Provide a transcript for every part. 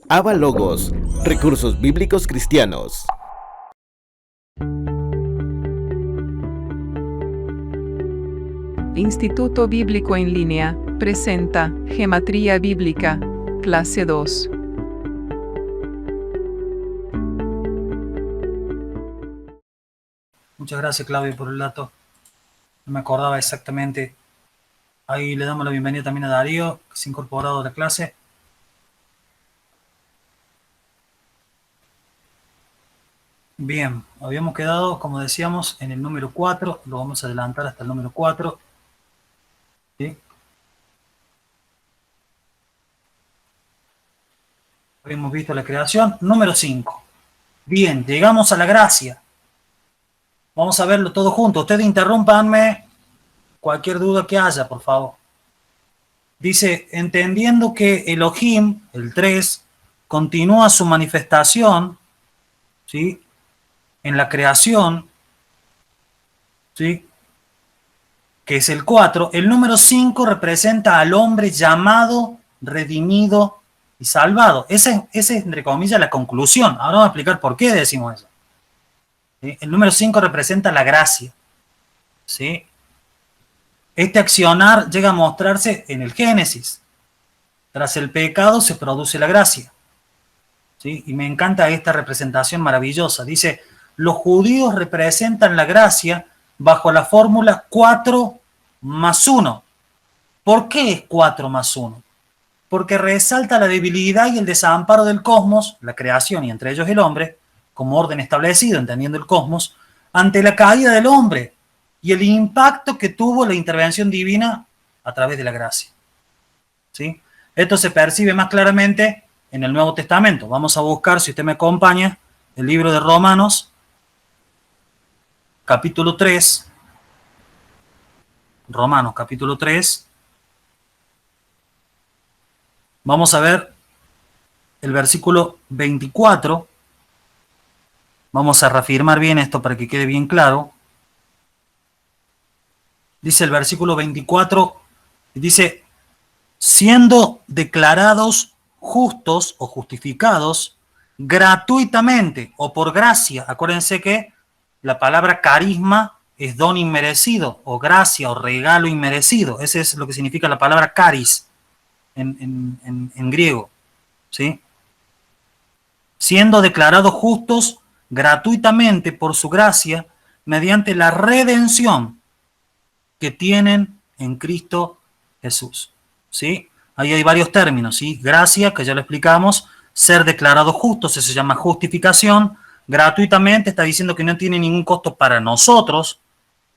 Aba Logos, recursos bíblicos cristianos. Instituto Bíblico en Línea presenta Gematría Bíblica, clase 2. Muchas gracias, Claudio, por el dato. No me acordaba exactamente. Ahí le damos la bienvenida también a Darío, que se ha incorporado a la clase. Bien, habíamos quedado, como decíamos, en el número 4. Lo vamos a adelantar hasta el número 4. ¿Sí? Habíamos visto la creación. Número 5. Bien, llegamos a la gracia. Vamos a verlo todo junto. Ustedes interrúmpanme cualquier duda que haya, por favor. Dice, entendiendo que Elohim, el 3, continúa su manifestación, ¿sí?, en la creación, ¿sí?, que es el 4, el número 5 representa al hombre llamado, redimido y salvado. Esa es, entre comillas, la conclusión. Ahora vamos a explicar por qué decimos eso. ¿Sí? El número 5 representa la gracia. ¿Sí? Este accionar llega a mostrarse en el Génesis. Tras el pecado se produce la gracia. ¿Sí? Y me encanta esta representación maravillosa. Dice, los judíos representan la gracia bajo la fórmula 4 más 1. ¿Por qué es 4 más 1? Porque resalta la debilidad y el desamparo del cosmos, la creación y entre ellos el hombre, como orden establecido, entendiendo el cosmos, ante la caída del hombre y el impacto que tuvo la intervención divina a través de la gracia. ¿Sí? Esto se percibe más claramente en el Nuevo Testamento. Vamos a buscar, si usted me acompaña, el libro de Romanos, capítulo 3. Romanos, capítulo 3. Vamos a ver el versículo 24. Vamos a reafirmar bien esto para que quede bien claro. Dice el versículo 24, dice, siendo declarados justos o justificados gratuitamente o por gracia. Acuérdense que la palabra carisma es don inmerecido, o gracia, o regalo inmerecido. Ese es lo que significa la palabra caris en griego. ¿Sí? Siendo declarados justos gratuitamente por su gracia, mediante la redención que tienen en Cristo Jesús. ¿Sí? Ahí hay varios términos, ¿sí? Gracia, que ya lo explicamos, ser declarado justo, eso se llama justificación. Gratuitamente está diciendo que no tiene ningún costo para nosotros,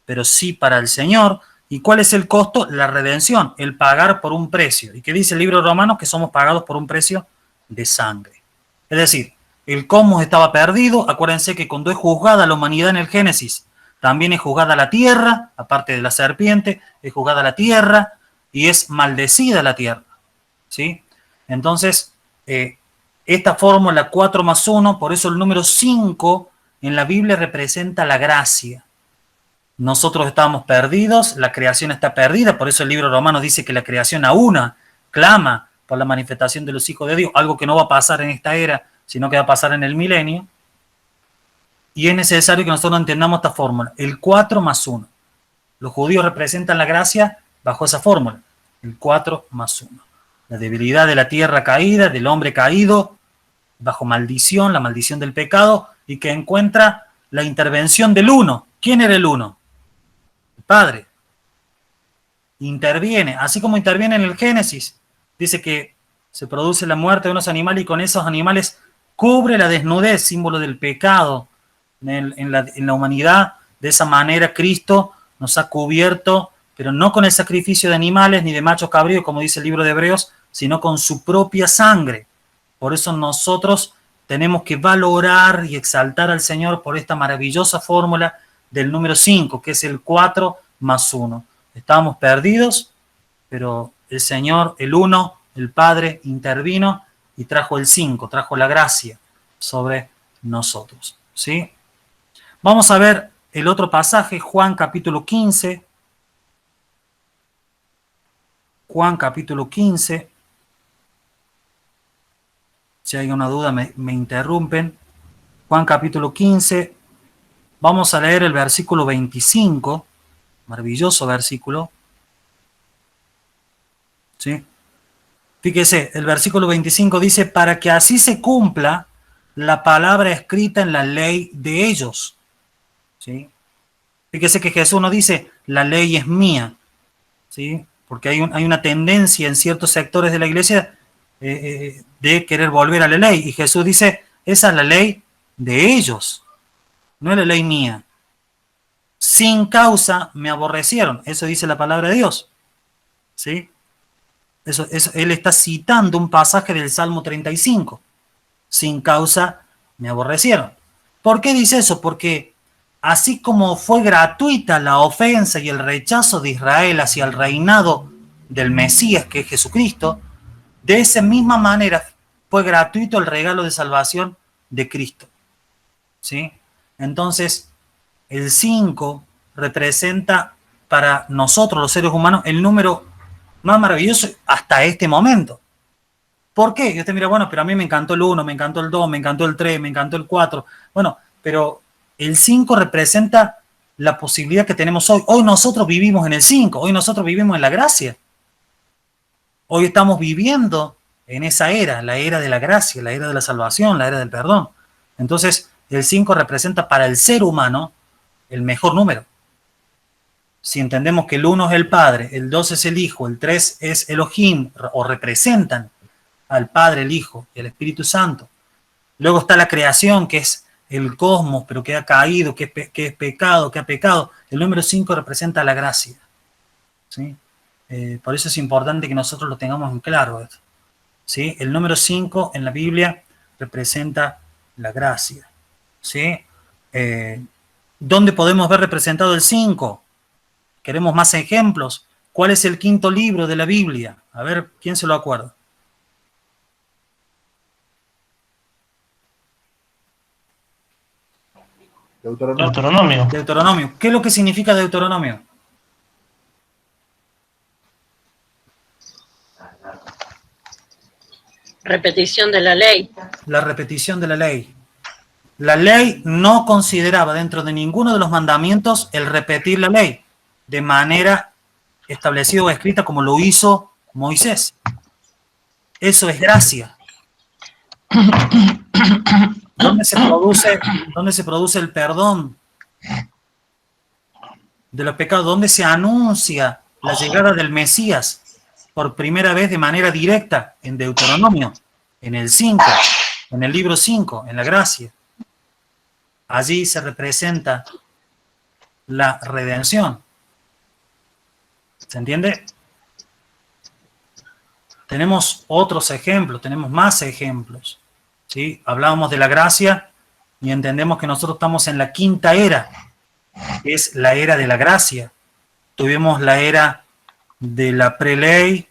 pero sí para el Señor. ¿Y cuál es el costo? La redención, el pagar por un precio. ¿Y qué dice el libro de Romanos? Que somos pagados por un precio de sangre. Es decir, el cosmos estaba perdido. Acuérdense que cuando es juzgada la humanidad en el Génesis, también es juzgada la tierra, aparte de la serpiente, es juzgada la tierra y es maldecida la tierra. ¿Sí? Entonces, esta fórmula 4 más 1, por eso el número 5 en la Biblia representa la gracia. Nosotros estamos perdidos, la creación está perdida, por eso el libro romano dice que la creación a una clama por la manifestación de los hijos de Dios, algo que no va a pasar en esta era, sino que va a pasar en el milenio. Y es necesario que nosotros entendamos esta fórmula, el 4 más 1. Los judíos representan la gracia bajo esa fórmula, el 4 más 1. La debilidad de la tierra caída, del hombre caído, bajo maldición, la maldición del pecado, y que encuentra la intervención del uno. ¿Quién era el uno? El Padre. Interviene, así como interviene en el Génesis. Dice que se produce la muerte de unos animales y con esos animales cubre la desnudez, símbolo del pecado en la humanidad. De esa manera Cristo nos ha cubierto, pero no con el sacrificio de animales ni de machos cabríos, como dice el libro de Hebreos, sino con su propia sangre. Por eso nosotros tenemos que valorar y exaltar al Señor por esta maravillosa fórmula del número 5, que es el 4 más 1. Estábamos perdidos, pero el Señor, el 1, el Padre, intervino y trajo el 5, trajo la gracia sobre nosotros. ¿Sí? Vamos a ver el otro pasaje, Juan capítulo 15. Juan capítulo 15. Si hay una duda, me interrumpen. Juan capítulo 15. Vamos a leer el versículo 25. Maravilloso versículo. ¿Sí? Fíjese, el versículo 25 dice, para que así se cumpla la palabra escrita en la ley de ellos. ¿Sí? Fíjese que Jesús no dice, la ley es mía. ¿Sí? Porque hay una tendencia en ciertos sectores de la iglesia de querer volver a la ley. Y Jesús dice, esa es la ley de ellos, no es la ley mía. Sin causa me aborrecieron. Eso dice la palabra de Dios. ¿Sí? Eso, él está citando un pasaje del Salmo 35. Sin causa me aborrecieron. ¿Por qué dice eso? Porque así como fue gratuita la ofensa y el rechazo de Israel hacia el reinado del Mesías, que es Jesucristo, de esa misma manera fue gratuito el regalo de salvación de Cristo. ¿Sí? Entonces, el 5 representa para nosotros, los seres humanos, el número más maravilloso hasta este momento. ¿Por qué? Y usted mira, bueno, pero a mí me encantó el 1, me encantó el 2, me encantó el 3, me encantó el 4. Bueno, pero el 5 representa la posibilidad que tenemos hoy. Hoy nosotros vivimos en el 5, hoy nosotros vivimos en la gracia. Hoy estamos viviendo en esa era, la era de la gracia, la era de la salvación, la era del perdón. Entonces, el 5 representa para el ser humano el mejor número. Si entendemos que el 1 es el Padre, el 2 es el Hijo, el 3 es Elohim, o representan al Padre, el Hijo y el Espíritu Santo. Luego está la creación, que es el cosmos, pero que ha caído, que es pecado, que ha pecado. El número 5 representa la gracia. ¿Sí? Por eso es importante que nosotros lo tengamos en claro. ¿Sí? El número 5 en la Biblia representa la gracia. ¿Sí? ¿Dónde podemos ver representado el 5? Queremos más ejemplos. ¿Cuál es el quinto libro de la Biblia? A ver, ¿quién se lo acuerda? Deuteronomio. Deuteronomio. ¿Qué es lo que significa Deuteronomio? Repetición de la ley. La repetición de la ley. La ley no consideraba dentro de ninguno de los mandamientos el repetir la ley de manera establecida o escrita como lo hizo Moisés. Eso es gracia. ¿Dónde se produce el perdón de los pecados? ¿Dónde se anuncia la llegada del Mesías por primera vez de manera directa? En Deuteronomio, en el 5, en el libro 5, en la gracia. Allí se representa la redención. ¿Se entiende? Tenemos otros ejemplos, tenemos más ejemplos. ¿Sí? Hablábamos de la gracia y entendemos que nosotros estamos en la quinta era, que es la era de la gracia. Tuvimos la era de la preley,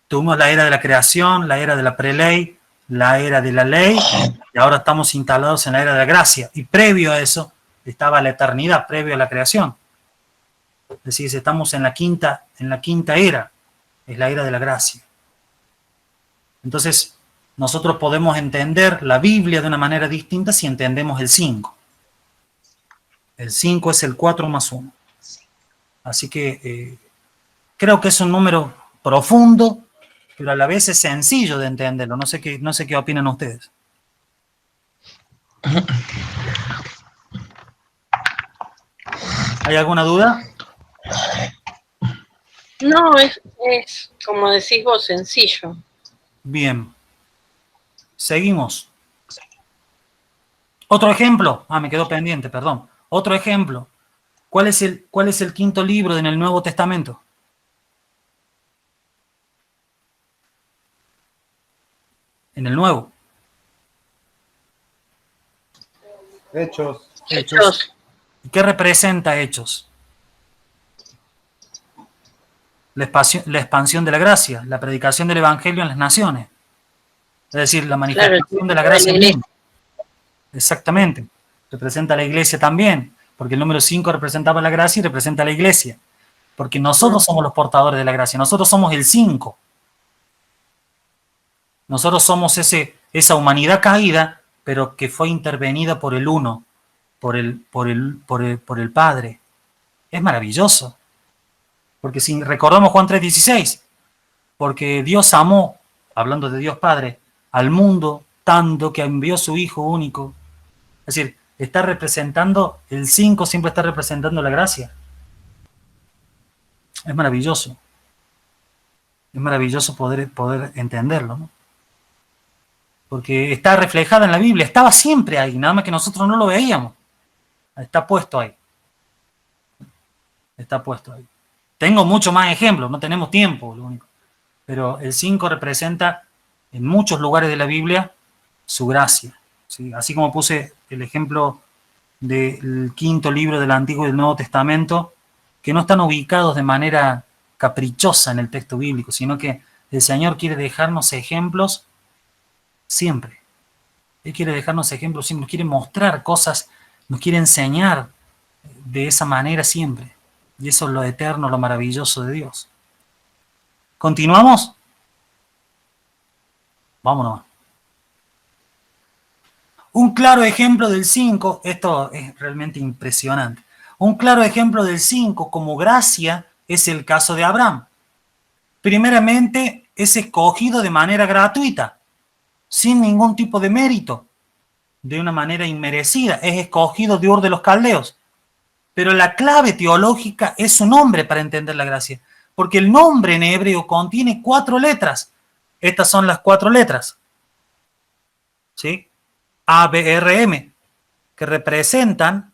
tuvimos la era de la creación, la era de la preley, la era de la ley, y ahora estamos instalados en la era de la gracia. Y previo a eso estaba la eternidad, previo a la creación. Es decir, estamos en la quinta era, es la era de la gracia. Entonces, nosotros podemos entender la Biblia de una manera distinta si entendemos el 5. El 5 es el 4 más 1. Así que creo que es un número profundo, pero a la vez es sencillo de entenderlo. No sé qué opinan ustedes. ¿Hay alguna duda? No, es como decís vos, sencillo. Bien. Seguimos. Otro ejemplo. Me quedó pendiente, perdón. Otro ejemplo. ¿Cuál es el quinto libro en el Nuevo Testamento? En el Nuevo. Hechos. Hechos. ¿Qué representa Hechos? La expansión de la gracia, la predicación del Evangelio en las naciones. Es decir, la manifestación de la gracia misma. Exactamente. Representa a la iglesia también, porque el número 5 representaba la gracia y representa a la iglesia. Porque nosotros somos los portadores de la gracia, nosotros somos el 5. Nosotros somos esa humanidad caída, pero que fue intervenida por el Uno, por el Padre. Es maravilloso. Porque si recordamos Juan 3:16, porque Dios amó, hablando de Dios Padre, al mundo tanto que envió a su Hijo único. Es decir, está representando, el 5 siempre está representando la gracia. Es maravilloso. Es maravilloso poder entenderlo, ¿no? Porque está reflejada en la Biblia, estaba siempre ahí, nada más que nosotros no lo veíamos. Está puesto ahí. Está puesto ahí. Tengo muchos más ejemplos, no tenemos tiempo, lo único. Pero el 5 representa en muchos lugares de la Biblia su gracia, ¿sí? Así como puse el ejemplo del 5.º libro del Antiguo y del Nuevo Testamento, que no están ubicados de manera caprichosa en el texto bíblico, sino que el Señor quiere dejarnos ejemplos siempre. Él quiere dejarnos ejemplos siempre, nos quiere mostrar cosas, nos quiere enseñar de esa manera siempre. Y eso es lo eterno, lo maravilloso de Dios. ¿Continuamos? Vámonos. Un claro ejemplo del 5, esto es realmente impresionante. Un claro ejemplo del 5 como gracia es el caso de Abraham. Primeramente, es escogido de manera gratuita, sin ningún tipo de mérito, de una manera inmerecida. Es escogido de Ur de los Caldeos. Pero la clave teológica es su nombre para entender la gracia. Porque el nombre en hebreo contiene 4 letras. Estas son las 4 letras. ¿Sí? A, B, R, M. Que representan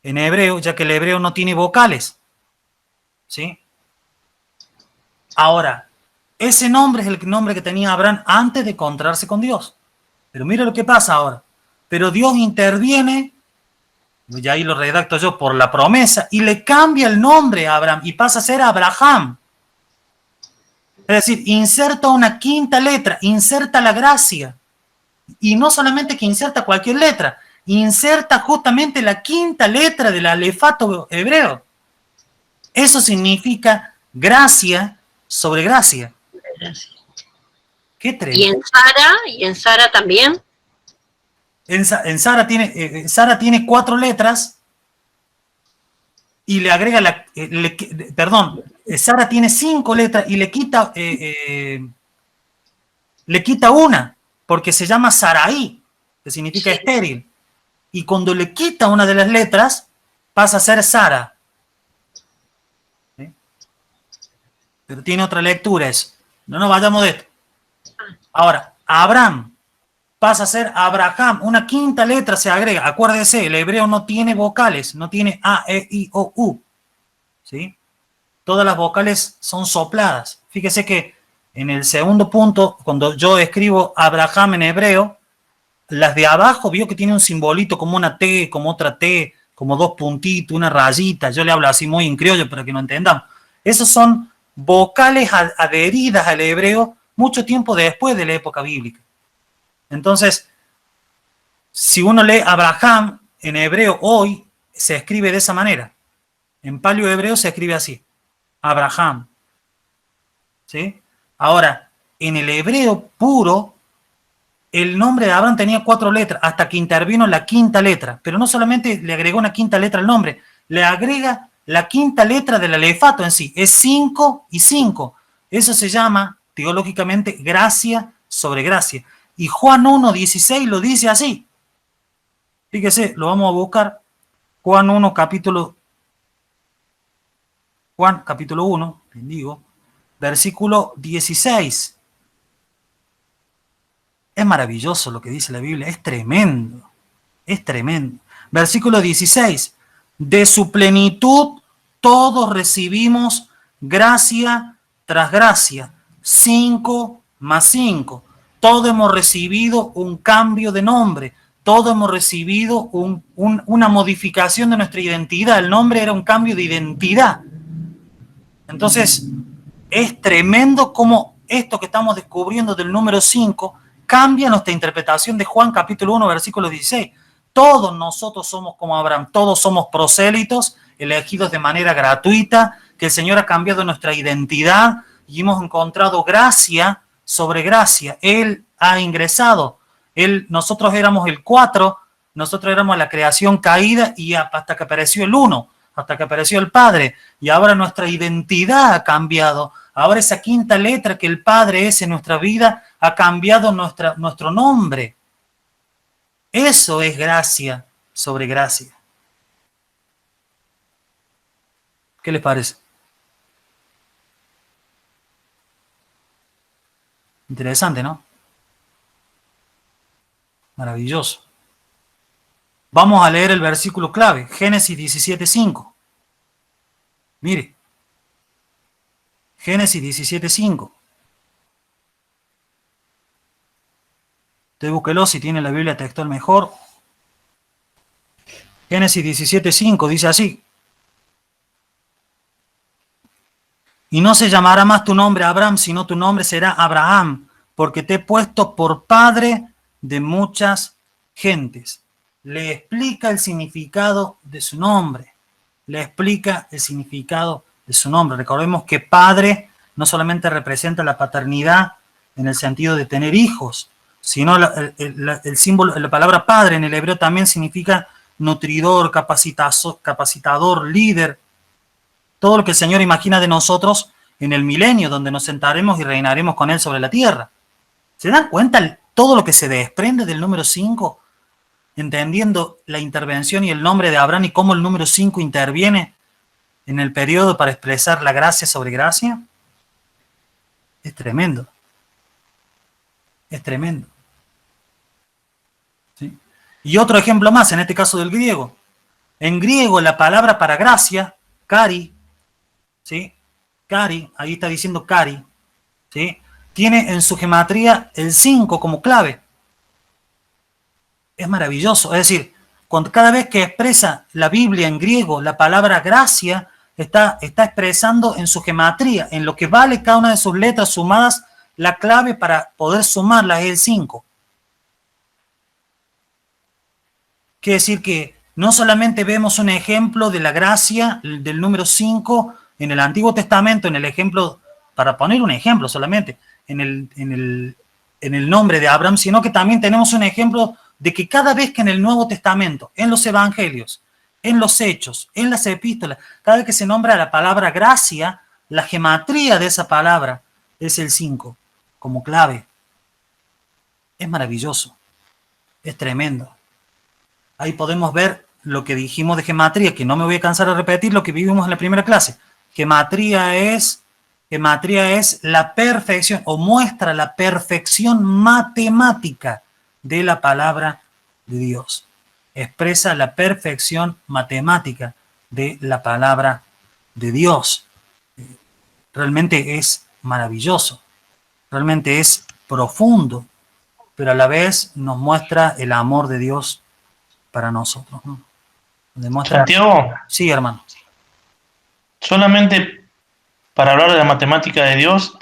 en hebreo, ya que el hebreo no tiene vocales. ¿Sí? Ahora, ese nombre es el nombre que tenía Abraham antes de encontrarse con Dios. Pero mira lo que pasa ahora. Pero Dios interviene, y ahí lo redacto yo, por la promesa, y le cambia el nombre a Abraham y pasa a ser Abraham. Es decir, inserta una 5ª letra, inserta la gracia. Y no solamente que inserta cualquier letra, inserta justamente la 5ª letra del alefato hebreo. Eso significa gracia sobre gracia. Qué tremendo. ¿Y en Sara también? En Sara tiene 4 letras y le agrega Sara tiene 5 letras y le quita una, porque se llama Sarai, que significa estéril. Y cuando le quita una de las letras, pasa a ser Sara. ¿Sí? Pero tiene otra lectura eso. No nos vayamos de esto. Ahora, Abraham pasa a ser Abraham. Una 5ª letra se agrega. Acuérdese, el hebreo no tiene vocales, no tiene A, E, I, O, U. ¿Sí? Todas las vocales son sopladas. Fíjese que en el segundo punto, cuando yo escribo Abraham en hebreo, las de abajo vio que tiene un simbolito como una T, como otra T, como 2 puntitos, una rayita. Yo le hablo así muy en criollo para que no entendamos. Esos son vocales adheridas al hebreo mucho tiempo después de la época bíblica. Entonces, si uno lee Abraham en hebreo hoy, se escribe de esa manera. En paleo hebreo se escribe así. Abraham. ¿Sí? Ahora, en el hebreo puro, el nombre de Abraham tenía 4 letras, hasta que intervino la 5ª letra. Pero no solamente le agregó una 5ª letra al nombre, le agrega la 5ª letra del alefato en sí. Es 5 y 5. Eso se llama, teológicamente, gracia sobre gracia. Y Juan 1:16 lo dice así. Fíjese, lo vamos a buscar. Juan capítulo 1, bendigo, versículo 16. Es maravilloso lo que dice la Biblia, es tremendo, es tremendo. Versículo 16. De su plenitud todos recibimos gracia tras gracia. 5 más 5. Todos hemos recibido un cambio de nombre. Todos hemos recibido una modificación de nuestra identidad. El nombre era un cambio de identidad. Entonces, es tremendo cómo esto que estamos descubriendo del número 5 cambia nuestra interpretación de Juan capítulo 1, versículo 16. Todos nosotros somos como Abraham. Todos somos prosélitos, elegidos de manera gratuita, que el Señor ha cambiado nuestra identidad y hemos encontrado gracia sobre gracia. Él ha ingresado. Nosotros éramos el 4, nosotros éramos la creación caída y hasta que apareció el 1, hasta que apareció el Padre. Y ahora nuestra identidad ha cambiado. Ahora esa quinta letra que el Padre es en nuestra vida ha cambiado nuestro nombre. Eso es gracia sobre gracia. ¿Qué les parece? Interesante, ¿no? Maravilloso. Vamos a leer el versículo clave, Génesis 17:5. Mire, Génesis 17:5. Usted búsquelo si tiene la Biblia textual mejor. Génesis 17:5 dice así: y no se llamará más tu nombre Abraham, sino tu nombre será Abraham, porque te he puesto por padre de muchas gentes. Le explica el significado de su nombre. Le explica el significado de su nombre. Recordemos que padre no solamente representa la paternidad en el sentido de tener hijos, sino el símbolo, la palabra padre en el hebreo también significa nutridor, capacitador, líder. Todo lo que el Señor imagina de nosotros en el milenio, donde nos sentaremos y reinaremos con Él sobre la tierra. ¿Se dan cuenta todo lo que se desprende del número 5? Entendiendo la intervención y el nombre de Abraham y cómo el número 5 interviene en el periodo para expresar la gracia sobre gracia. Es tremendo. Es tremendo. ¿Sí? Y otro ejemplo más, en este caso del griego. En griego la palabra para gracia, cari, ¿sí? Cari, ahí está diciendo cari, ¿sí? Tiene en su gematría el 5 como clave. Es maravilloso. Es decir, cada vez que expresa la Biblia en griego la palabra gracia, está expresando en su gematría, en lo que vale cada una de sus letras sumadas, la clave para poder sumarla es el 5. Quiere decir que no solamente vemos un ejemplo de la gracia del número 5 en el Antiguo Testamento, en el ejemplo, para poner un ejemplo solamente, en el nombre de Abraham, sino que también tenemos un ejemplo de que cada vez que en el Nuevo Testamento, en los Evangelios, en los Hechos, en las Epístolas, cada vez que se nombra la palabra gracia, la gematría de esa palabra es el 5, como clave. Es maravilloso, es tremendo. Ahí podemos ver lo que dijimos de gematría, que no me voy a cansar de repetir lo que vivimos en la primera clase. Gematría es la perfección, o muestra la perfección matemática de la palabra de Dios. Expresa la perfección matemática de la palabra de Dios. Realmente es maravilloso, realmente es profundo, pero a la vez nos muestra el amor de Dios para nosotros, ¿no? Demuestra... Santiago, Sí, hermano. solamente para hablar de la matemática de Dios,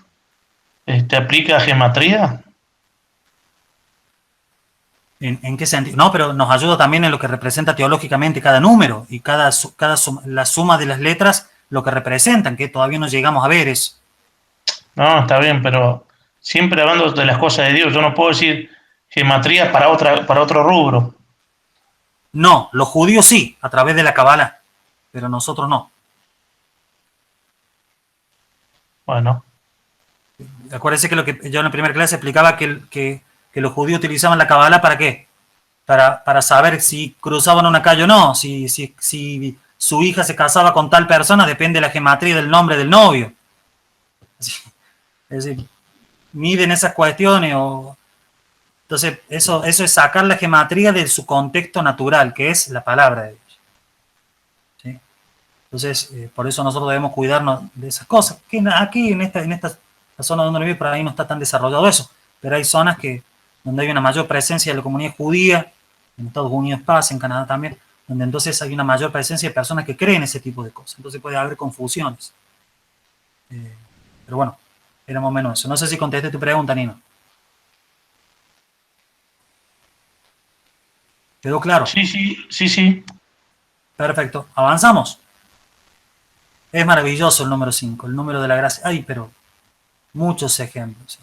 ¿aplica gematría? ¿En qué sentido? No, pero nos ayuda también en lo que representa teológicamente cada número y la suma de las letras, lo que representan, que todavía no llegamos a ver eso. No, está bien, pero siempre hablando de las cosas de Dios. Yo no puedo decir gematría para otro rubro. No, los judíos sí, a través de la Kabbalah, pero nosotros no. Bueno. Acuérdense que lo que yo en la primera clase explicaba que los judíos utilizaban la Kabbalah ¿para qué? Para saber si cruzaban una calle o no, si su hija se casaba con tal persona, depende de la gematría del nombre del novio. Es decir, miden esas cuestiones. Entonces, eso es sacar la gematría de su contexto natural, que es la palabra de Dios. ¿Sí? Entonces, por eso nosotros debemos cuidarnos de esas cosas. Que aquí, en esta zona donde vivo, por ahí no está tan desarrollado eso, pero hay zonas donde hay una mayor presencia de la comunidad judía, en Estados Unidos pasa, en Canadá también, donde entonces hay una mayor presencia de personas que creen ese tipo de cosas. Entonces puede haber confusiones. Pero bueno, era más o menos eso. No sé si contesté tu pregunta, Nino. ¿Quedó claro? Sí. Perfecto. ¿Avanzamos? Es maravilloso el número 5, el número de la gracia. Ay, pero muchos ejemplos.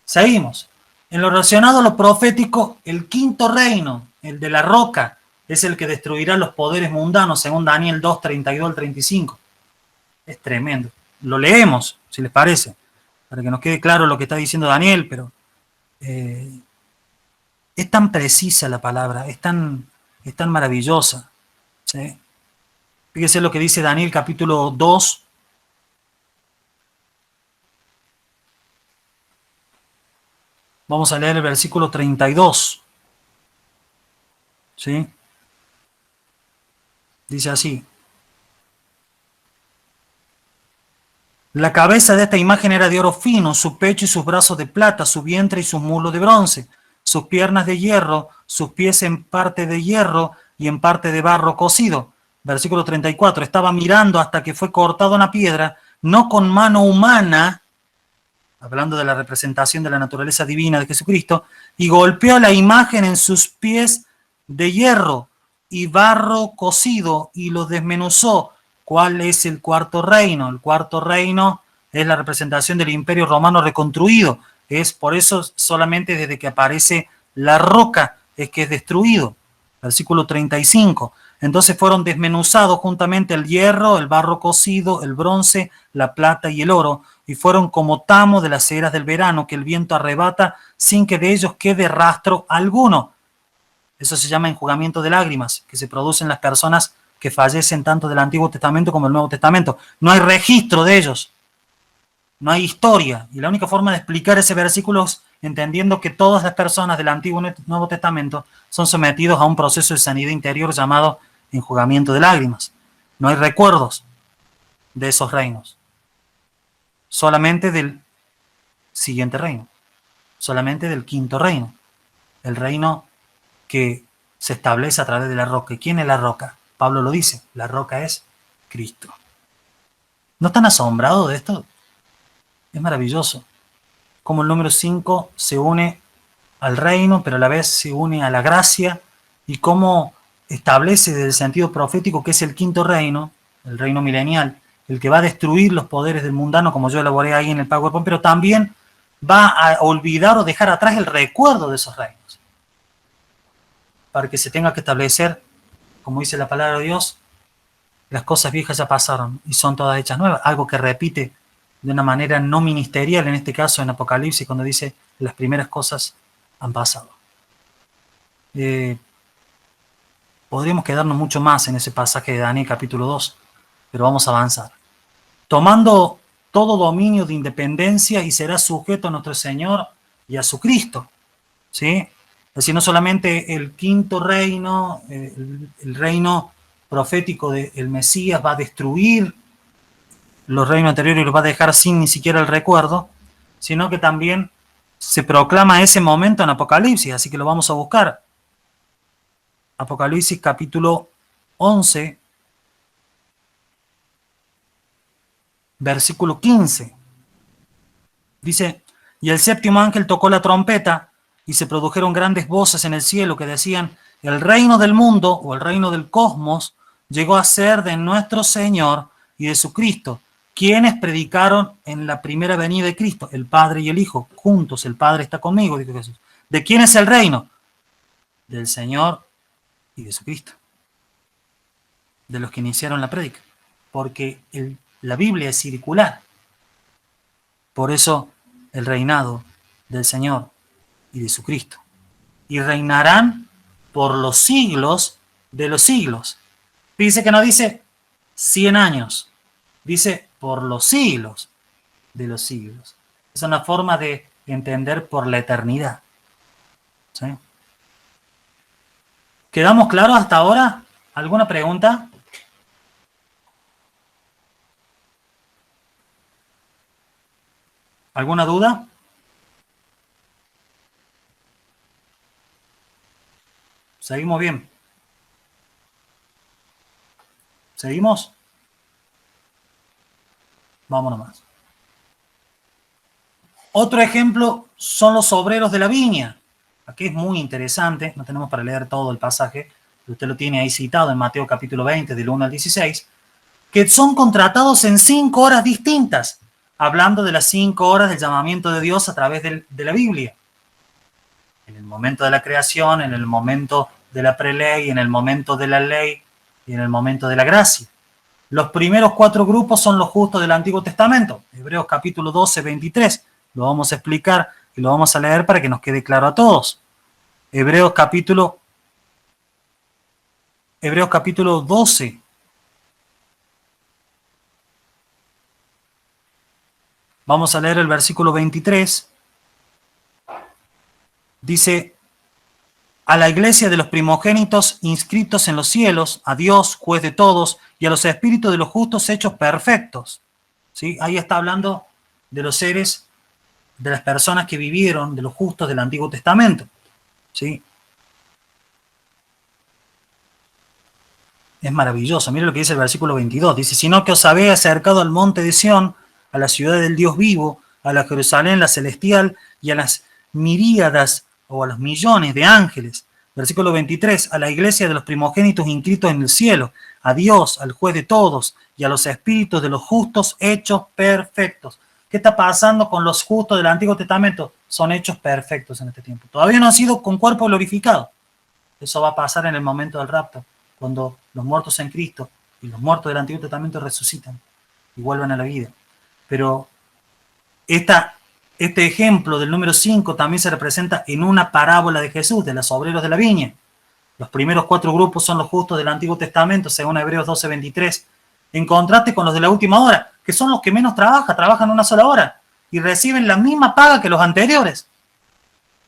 Seguimos. En lo relacionado a lo profético, el quinto reino, el de la roca, es el que destruirá los poderes mundanos, según Daniel 2, 32 al 35. Es tremendo. Lo leemos, si les parece, para que nos quede claro lo que está diciendo Daniel, pero es tan precisa la palabra, es tan maravillosa. ¿Sí? Fíjese lo que dice Daniel capítulo 2. Vamos a leer el versículo 32. ¿Sí? Dice así. La cabeza de esta imagen era de oro fino, su pecho y sus brazos de plata, su vientre y sus muslos de bronce, sus piernas de hierro, sus pies en parte de hierro y en parte de barro cocido. Versículo 34. Estaba mirando hasta que fue cortada una piedra, no con mano humana, hablando de la representación de la naturaleza divina de Jesucristo, y golpeó la imagen en sus pies de hierro y barro cocido y los desmenuzó. ¿Cuál es el cuarto reino? El cuarto reino es la representación del Imperio Romano reconstruido. Es por eso solamente desde que aparece la roca es que es destruido. Versículo 35. Entonces fueron desmenuzados juntamente el hierro, el barro cocido, el bronce, la plata y el oro, y fueron como tamo de las eras del verano que el viento arrebata sin que de ellos quede rastro alguno. Eso se llama enjugamiento de lágrimas, que se produce en las personas que fallecen tanto del Antiguo Testamento como del Nuevo Testamento. No hay registro de ellos, no hay historia, y la única forma de explicar ese versículo es entendiendo que todas las personas del Antiguo y Nuevo Testamento son sometidos a un proceso de sanidad interior llamado enjugamiento de lágrimas. No hay recuerdos de esos reinos, solamente del siguiente reino, solamente del quinto reino, el reino que se establece a través de la roca. ¿Y quién es la roca? Pablo lo dice, la roca es Cristo. ¿No están asombrados de esto? Es maravilloso cómo el número 5 se une al reino, pero a la vez se une a la gracia, y cómo establece desde el sentido profético que es el quinto reino, el reino milenial, el que va a destruir los poderes del mundano, como yo elaboré ahí en el PowerPoint, pero también va a olvidar o dejar atrás el recuerdo de esos reinos, para que se tenga que establecer, como dice la palabra de Dios, las cosas viejas ya pasaron y son todas hechas nuevas, algo que repite de una manera no ministerial, en este caso en Apocalipsis, cuando dice las primeras cosas han pasado. Podríamos quedarnos mucho más en ese pasaje de Daniel capítulo 2, pero vamos a avanzar. Tomando todo dominio de independencia y será sujeto a nuestro Señor y a su Cristo. ¿Sí? Es decir, no solamente el quinto reino, el reino profético del Mesías va a destruir los reinos anteriores y los va a dejar sin ni siquiera el recuerdo, sino que también se proclama ese momento en Apocalipsis, así que lo vamos a buscar. Apocalipsis capítulo 11, versículo 15. Dice, y el séptimo ángel tocó la trompeta y se produjeron grandes voces en el cielo que decían, el reino del mundo o el reino del cosmos llegó a ser de nuestro Señor y de su Cristo, quienes predicaron en la primera venida de Cristo, el Padre y el Hijo, juntos, el Padre está conmigo, dijo Jesús. ¿De quién es el reino? Del Señor y de su Cristo, de los que iniciaron la prédica, porque la Biblia es circular. Por eso el reinado del Señor y de su Cristo. Y reinarán por los siglos de los siglos. Dice que no dice 100 años, dice por los siglos de los siglos. Es una forma de entender por la eternidad. ¿Sí? ¿Quedamos claros hasta ahora? ¿Alguna pregunta? ¿Alguna duda? ¿Seguimos bien? ¿Seguimos? Vámonos más. Otro ejemplo son los obreros de la viña. Aquí es muy interesante, no tenemos para leer todo el pasaje, pero usted lo tiene ahí citado en Mateo capítulo 20, del 1 al 16, que son contratados en 5 horas distintas, hablando de las 5 horas del llamamiento de Dios a través de la Biblia. En el momento de la creación, en el momento de la preley, en el momento de la ley y en el momento de la gracia. Los primeros 4 grupos son los justos del Antiguo Testamento. Hebreos capítulo 12, 23. Lo vamos a explicar y lo vamos a leer para que nos quede claro a todos. Hebreos capítulo 12. Vamos a leer el versículo 23. Dice: a la iglesia de los primogénitos inscritos en los cielos, a Dios, juez de todos, y a los espíritus de los justos hechos perfectos. ¿Sí? Ahí está hablando de los seres, de las personas que vivieron, de los justos del Antiguo Testamento. ¿Sí? Es maravilloso. Mire lo que dice el versículo 22. Dice: sino que os habéis acercado al monte de Sión, a la ciudad del Dios vivo, a la Jerusalén, la celestial, y a las miríadas o a los millones de ángeles. Versículo 23, a la iglesia de los primogénitos inscritos en el cielo, a Dios, al juez de todos, y a los espíritus de los justos hechos perfectos. ¿Qué está pasando con los justos del Antiguo Testamento? Son hechos perfectos en este tiempo. Todavía no han sido con cuerpo glorificado. Eso va a pasar en el momento del rapto, cuando los muertos en Cristo y los muertos del Antiguo Testamento resucitan y vuelven a la vida. Pero este ejemplo del número 5 también se representa en una parábola de Jesús, de los obreros de la viña. Los primeros 4 grupos son los justos del Antiguo Testamento, según Hebreos 12, 23. En contraste con los de la última hora, que son los que menos trabajan una sola hora y reciben la misma paga que los anteriores.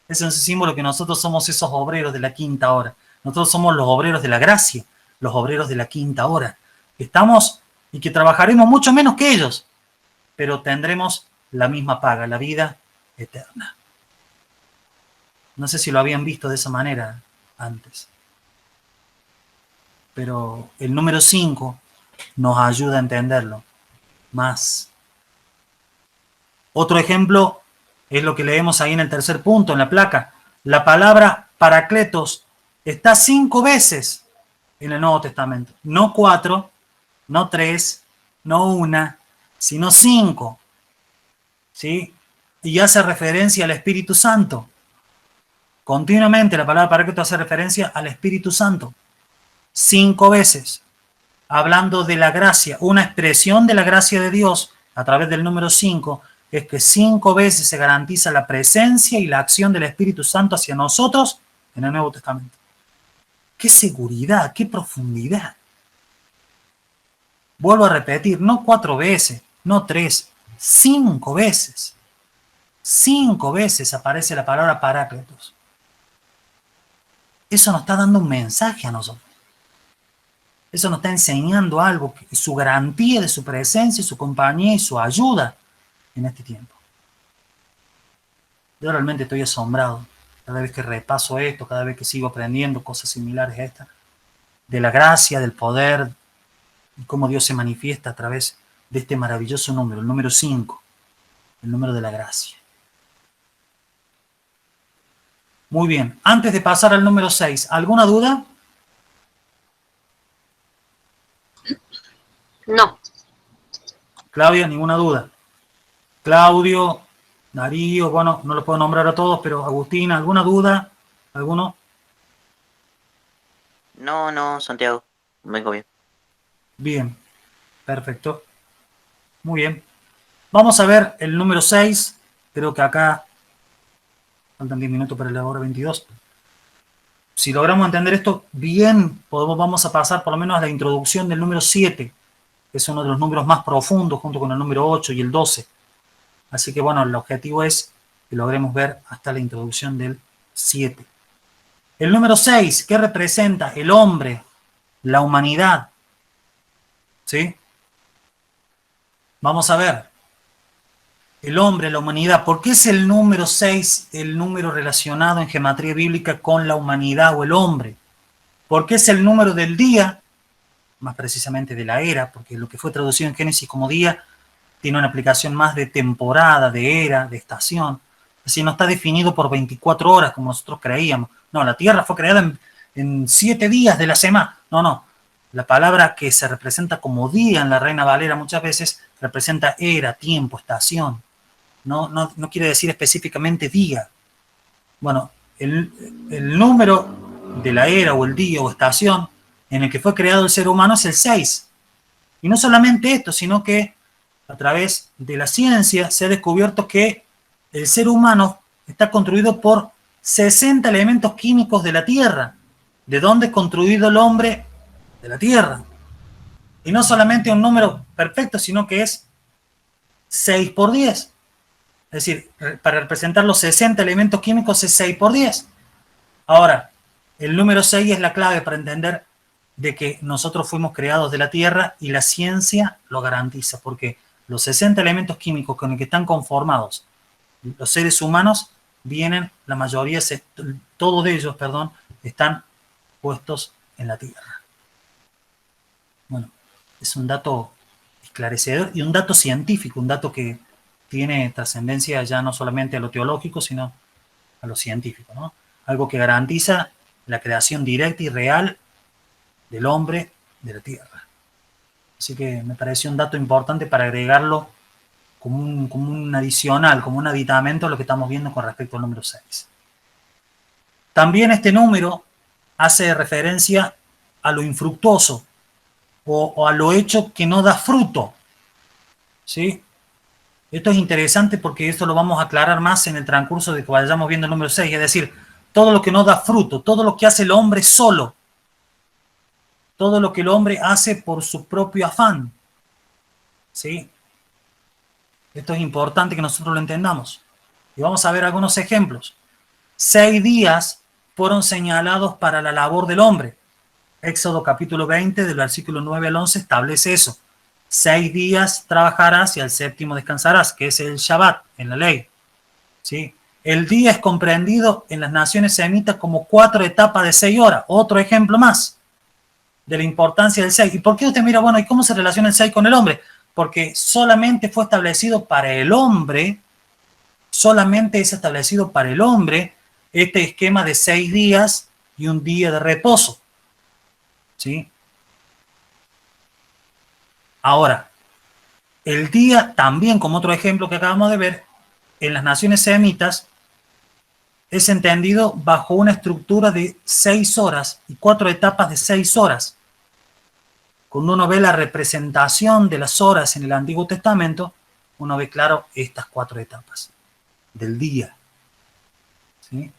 Ese es un símbolo que nosotros somos esos obreros de la quinta hora. Nosotros somos los obreros de la gracia, los obreros de la quinta hora. Estamos y que trabajaremos mucho menos que ellos, pero tendremos la misma paga, la vida eterna. No sé si lo habían visto de esa manera antes. Pero el número 5 nos ayuda a entenderlo más. Otro ejemplo es lo que leemos ahí en el tercer punto, en la placa. La palabra paracletos está 5 veces en el Nuevo Testamento. No 4, no 3, no 1, sino 5. ¿Sí? Y hace referencia al Espíritu Santo. Continuamente la palabra paracletos hace referencia al Espíritu Santo. 5 veces. Hablando de la gracia. Una expresión de la gracia de Dios a través del número 5 es que 5 veces se garantiza la presencia y la acción del Espíritu Santo hacia nosotros en el Nuevo Testamento. ¡Qué seguridad! ¡Qué profundidad! Vuelvo a repetir, no 4 veces, no 3, 5 veces. 5 veces aparece la palabra parácletos. Eso nos está dando un mensaje a nosotros. Eso nos está enseñando algo, su garantía de su presencia, su compañía y su ayuda en este tiempo. Yo realmente estoy asombrado cada vez que repaso esto, cada vez que sigo aprendiendo cosas similares a esta, de la gracia, del poder, y cómo Dios se manifiesta a través de este maravilloso número, el número 5, el número de la gracia. Muy bien, antes de pasar al número 6, ¿alguna duda? No. Claudia, ninguna duda. Claudio, Darío, bueno, no los puedo nombrar a todos, pero Agustina, ¿alguna duda? ¿Alguno? No, Santiago, vengo bien. Bien, perfecto. Muy bien. Vamos a ver el número 6. Creo que acá faltan 10 minutos para la hora 22. Si logramos entender esto bien, vamos a pasar por lo menos a la introducción del número 7, que es uno de los números más profundos, junto con el número 8 y el 12. Así que bueno, el objetivo es que logremos ver hasta la introducción del 7. El número 6, ¿qué representa? El hombre, la humanidad. ¿Sí? Vamos a ver. El hombre, la humanidad. ¿Por qué es el número 6 el número relacionado en gematría bíblica con la humanidad o el hombre? ¿Por qué es el número del día? Más precisamente de la era, porque lo que fue traducido en Génesis como día tiene una aplicación más de temporada, de era, de estación. Así no está definido por 24 horas como nosotros creíamos. No, la Tierra fue creada en 7 días de la semana. No. La palabra que se representa como día en la Reina Valera muchas veces representa era, tiempo, estación. No quiere decir específicamente día. Bueno, el número de la era o el día o estación en el que fue creado el ser humano es el 6. Y no solamente esto, sino que a través de la ciencia se ha descubierto que el ser humano está construido por 60 elementos químicos de la Tierra. ¿De dónde es construido el hombre? De la Tierra. Y no solamente un número perfecto, sino que es 6 por 10. Es decir, para representar los 60 elementos químicos es 6 por 10. Ahora, el número 6 es la clave para entender de que nosotros fuimos creados de la Tierra y la ciencia lo garantiza, porque los 60 elementos químicos con los que están conformados los seres humanos vienen, la mayoría, todos de ellos, perdón, están puestos en la Tierra. Bueno, es un dato esclarecedor y un dato científico, un dato que tiene trascendencia ya no solamente a lo teológico, sino a lo científico, ¿no? Algo que garantiza la creación directa y real del hombre de la Tierra. Así que me pareció un dato importante para agregarlo como un adicional, como un aditamento a lo que estamos viendo con respecto al número 6. También este número hace referencia a lo infructuoso o a lo hecho que no da fruto. ¿Sí? Esto es interesante porque esto lo vamos a aclarar más en el transcurso de que vayamos viendo el número 6, es decir, todo lo que no da fruto, todo lo que hace el hombre solo, todo lo que el hombre hace por su propio afán. ¿Sí? Esto es importante que nosotros lo entendamos. Y vamos a ver algunos ejemplos. 6 días fueron señalados para la labor del hombre. Éxodo capítulo 20, del versículo 9 al 11, establece eso. 6 días trabajarás y al séptimo descansarás, que es el Shabbat en la ley. ¿Sí? El día es comprendido en las naciones semitas como 4 etapas de 6 horas. Otro ejemplo más de la importancia del 6. ¿Y por qué usted mira, bueno, y cómo se relaciona el 6 con el hombre? Porque solamente fue establecido para el hombre, solamente es establecido para el hombre este esquema de 6 días y un día de reposo. ¿Sí? Ahora, el día también, como otro ejemplo que acabamos de ver, en las naciones semitas, es entendido bajo una estructura de 6 horas y 4 etapas de 6 horas. Cuando uno ve la representación de las horas en el Antiguo Testamento, uno ve claro estas 4 etapas del día. ¿Sí?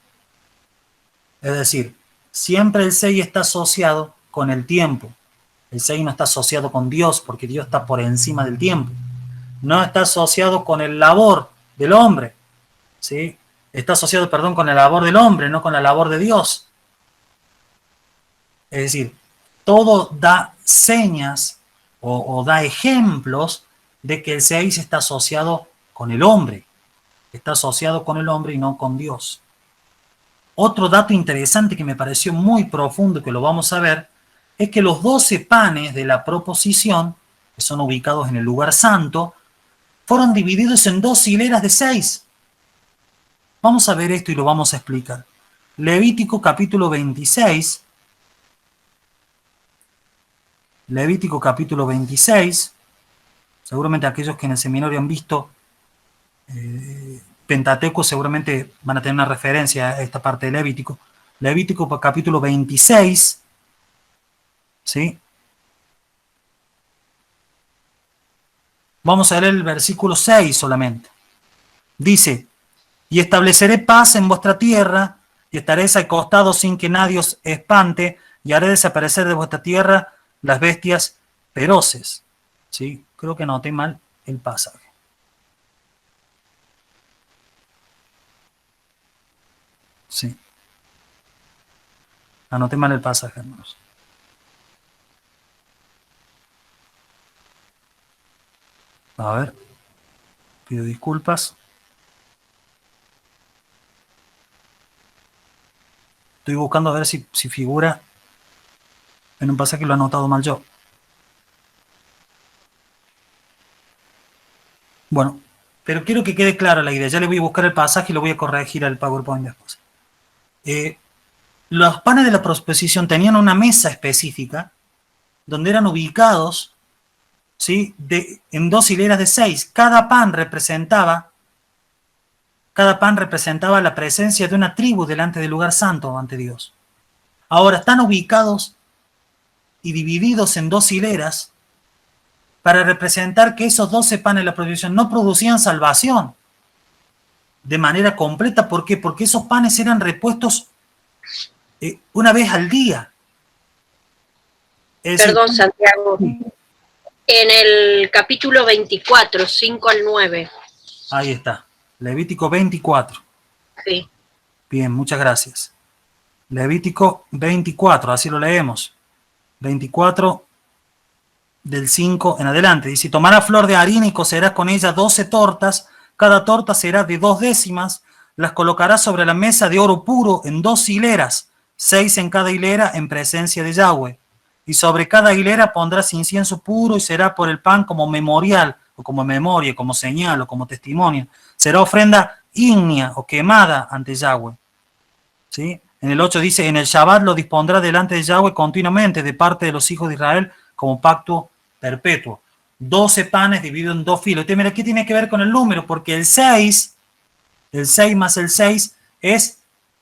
Es decir, siempre el 6 está asociado con el tiempo. El 6 no está asociado con Dios, porque Dios está por encima del tiempo. No está asociado con el labor del hombre. ¿Sí? Está asociado, perdón, con el labor del hombre, no con la labor de Dios. Es decir, todo da señas o da ejemplos de que el 6 está asociado con el hombre. Está asociado con el hombre y no con Dios. Otro dato interesante que me pareció muy profundo, que lo vamos a ver, es que los 12 panes de la proposición, que son ubicados en el lugar santo, fueron divididos en 2 hileras de 6. Vamos a ver esto y lo vamos a explicar. Levítico capítulo 26. Levítico capítulo 26. Seguramente aquellos que en el seminario han visto Pentateuco seguramente van a tener una referencia a esta parte de Levítico. Levítico capítulo 26. ¿Sí? Vamos a leer el versículo 6 solamente. Dice: y estableceré paz en vuestra tierra, y estaréis al costado sin que nadie os espante, y haré desaparecer de vuestra tierra las bestias feroces. ¿Sí? Creo que anoté mal el pasaje. Sí. Anoté mal el pasaje, hermanos. A ver. Pido disculpas. Estoy buscando a ver si figura en un pasaje que lo he anotado mal yo. Bueno, pero quiero que quede clara la idea. Ya le voy a buscar el pasaje y lo voy a corregir al PowerPoint después. Los panes de la proposición tenían una mesa específica donde eran ubicados, ¿sí?, en 2 hileras de 6. Cada pan representaba Cada pan representaba la presencia de una tribu delante del lugar santo ante Dios. Ahora están ubicados y divididos en 2 hileras para representar que esos 12 panes de la provisión no producían salvación de manera completa. ¿Por qué? Porque esos panes eran repuestos una vez al día. Perdón, Santiago. En el capítulo 24, 5 al 9. Ahí está. Levítico 24. Sí. Bien, muchas gracias. Levítico 24, así lo leemos. 24 del 5 en adelante. Dice, tomará flor de harina y cocerás con ella 12 tortas. Cada torta será de 2 décimas. Las colocarás sobre la mesa de oro puro en 2 hileras, 6 en cada hilera en presencia de Yahweh. Y sobre cada hilera pondrás incienso puro y será por el pan como memorial, o como memoria, como señal, o como testimonio. Será ofrenda ígnea o quemada ante Yahweh. ¿Sí? En el 8 dice, en el Shabbat lo dispondrá delante de Yahweh continuamente de parte de los hijos de Israel como pacto perpetuo. 12 panes divididos en 2 filos. Mira, ¿qué tiene que ver con el número? Porque el 6 más el 6 es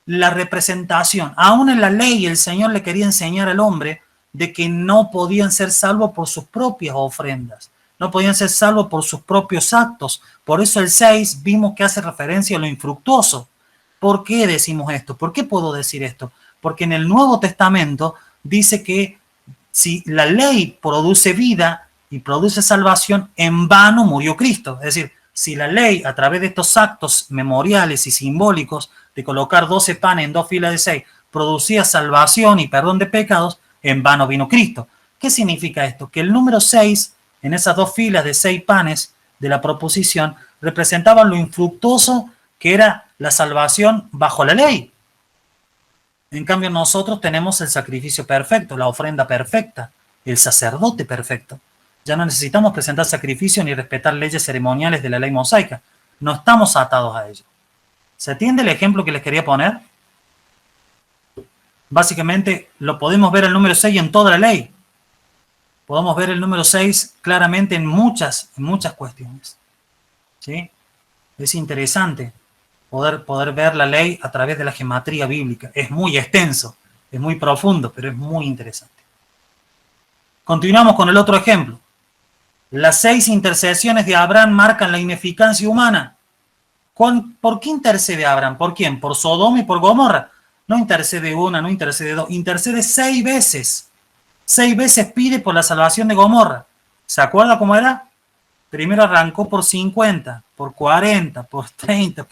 la representación. Aún en la ley el Señor le quería enseñar al hombre de que no podían ser salvos por sus propias ofrendas. No podían ser salvos por sus propios actos. Por eso el 6 vimos que hace referencia a lo infructuoso. ¿Por qué decimos esto? ¿Por qué puedo decir esto? Porque en el Nuevo Testamento dice que si la ley produce vida y produce salvación, en vano murió Cristo. Es decir, si la ley, a través de estos actos memoriales y simbólicos de colocar 12 panes en 2 filas de 6, producía salvación y perdón de pecados, en vano vino Cristo. ¿Qué significa esto? Que el número 6, en esas 2 filas de 6 panes de la proposición, representaba lo infructuoso que era la salvación bajo la ley. En cambio, nosotros tenemos el sacrificio perfecto, la ofrenda perfecta, el sacerdote perfecto. Ya no necesitamos presentar sacrificio ni respetar leyes ceremoniales de la ley mosaica. No estamos atados a ello. ¿Se entiende el ejemplo que les quería poner? Básicamente, lo podemos ver el número 6 en toda la ley. Podemos ver el número 6 claramente en muchas cuestiones. ¿Sí? Es interesante poder ver la ley a través de la gematría bíblica. Es muy extenso, es muy profundo, pero es muy interesante. Continuamos con el otro ejemplo. Las 6 intercesiones de Abraham marcan la ineficacia humana. ¿Por qué intercede Abraham? ¿Por quién? ¿Por Sodoma y por Gomorra? No intercede una, no intercede 2, intercede 6 veces. 6 veces pide por la salvación de Gomorra. ¿Se acuerda cómo era? Primero arrancó por 50, por 40, por 30.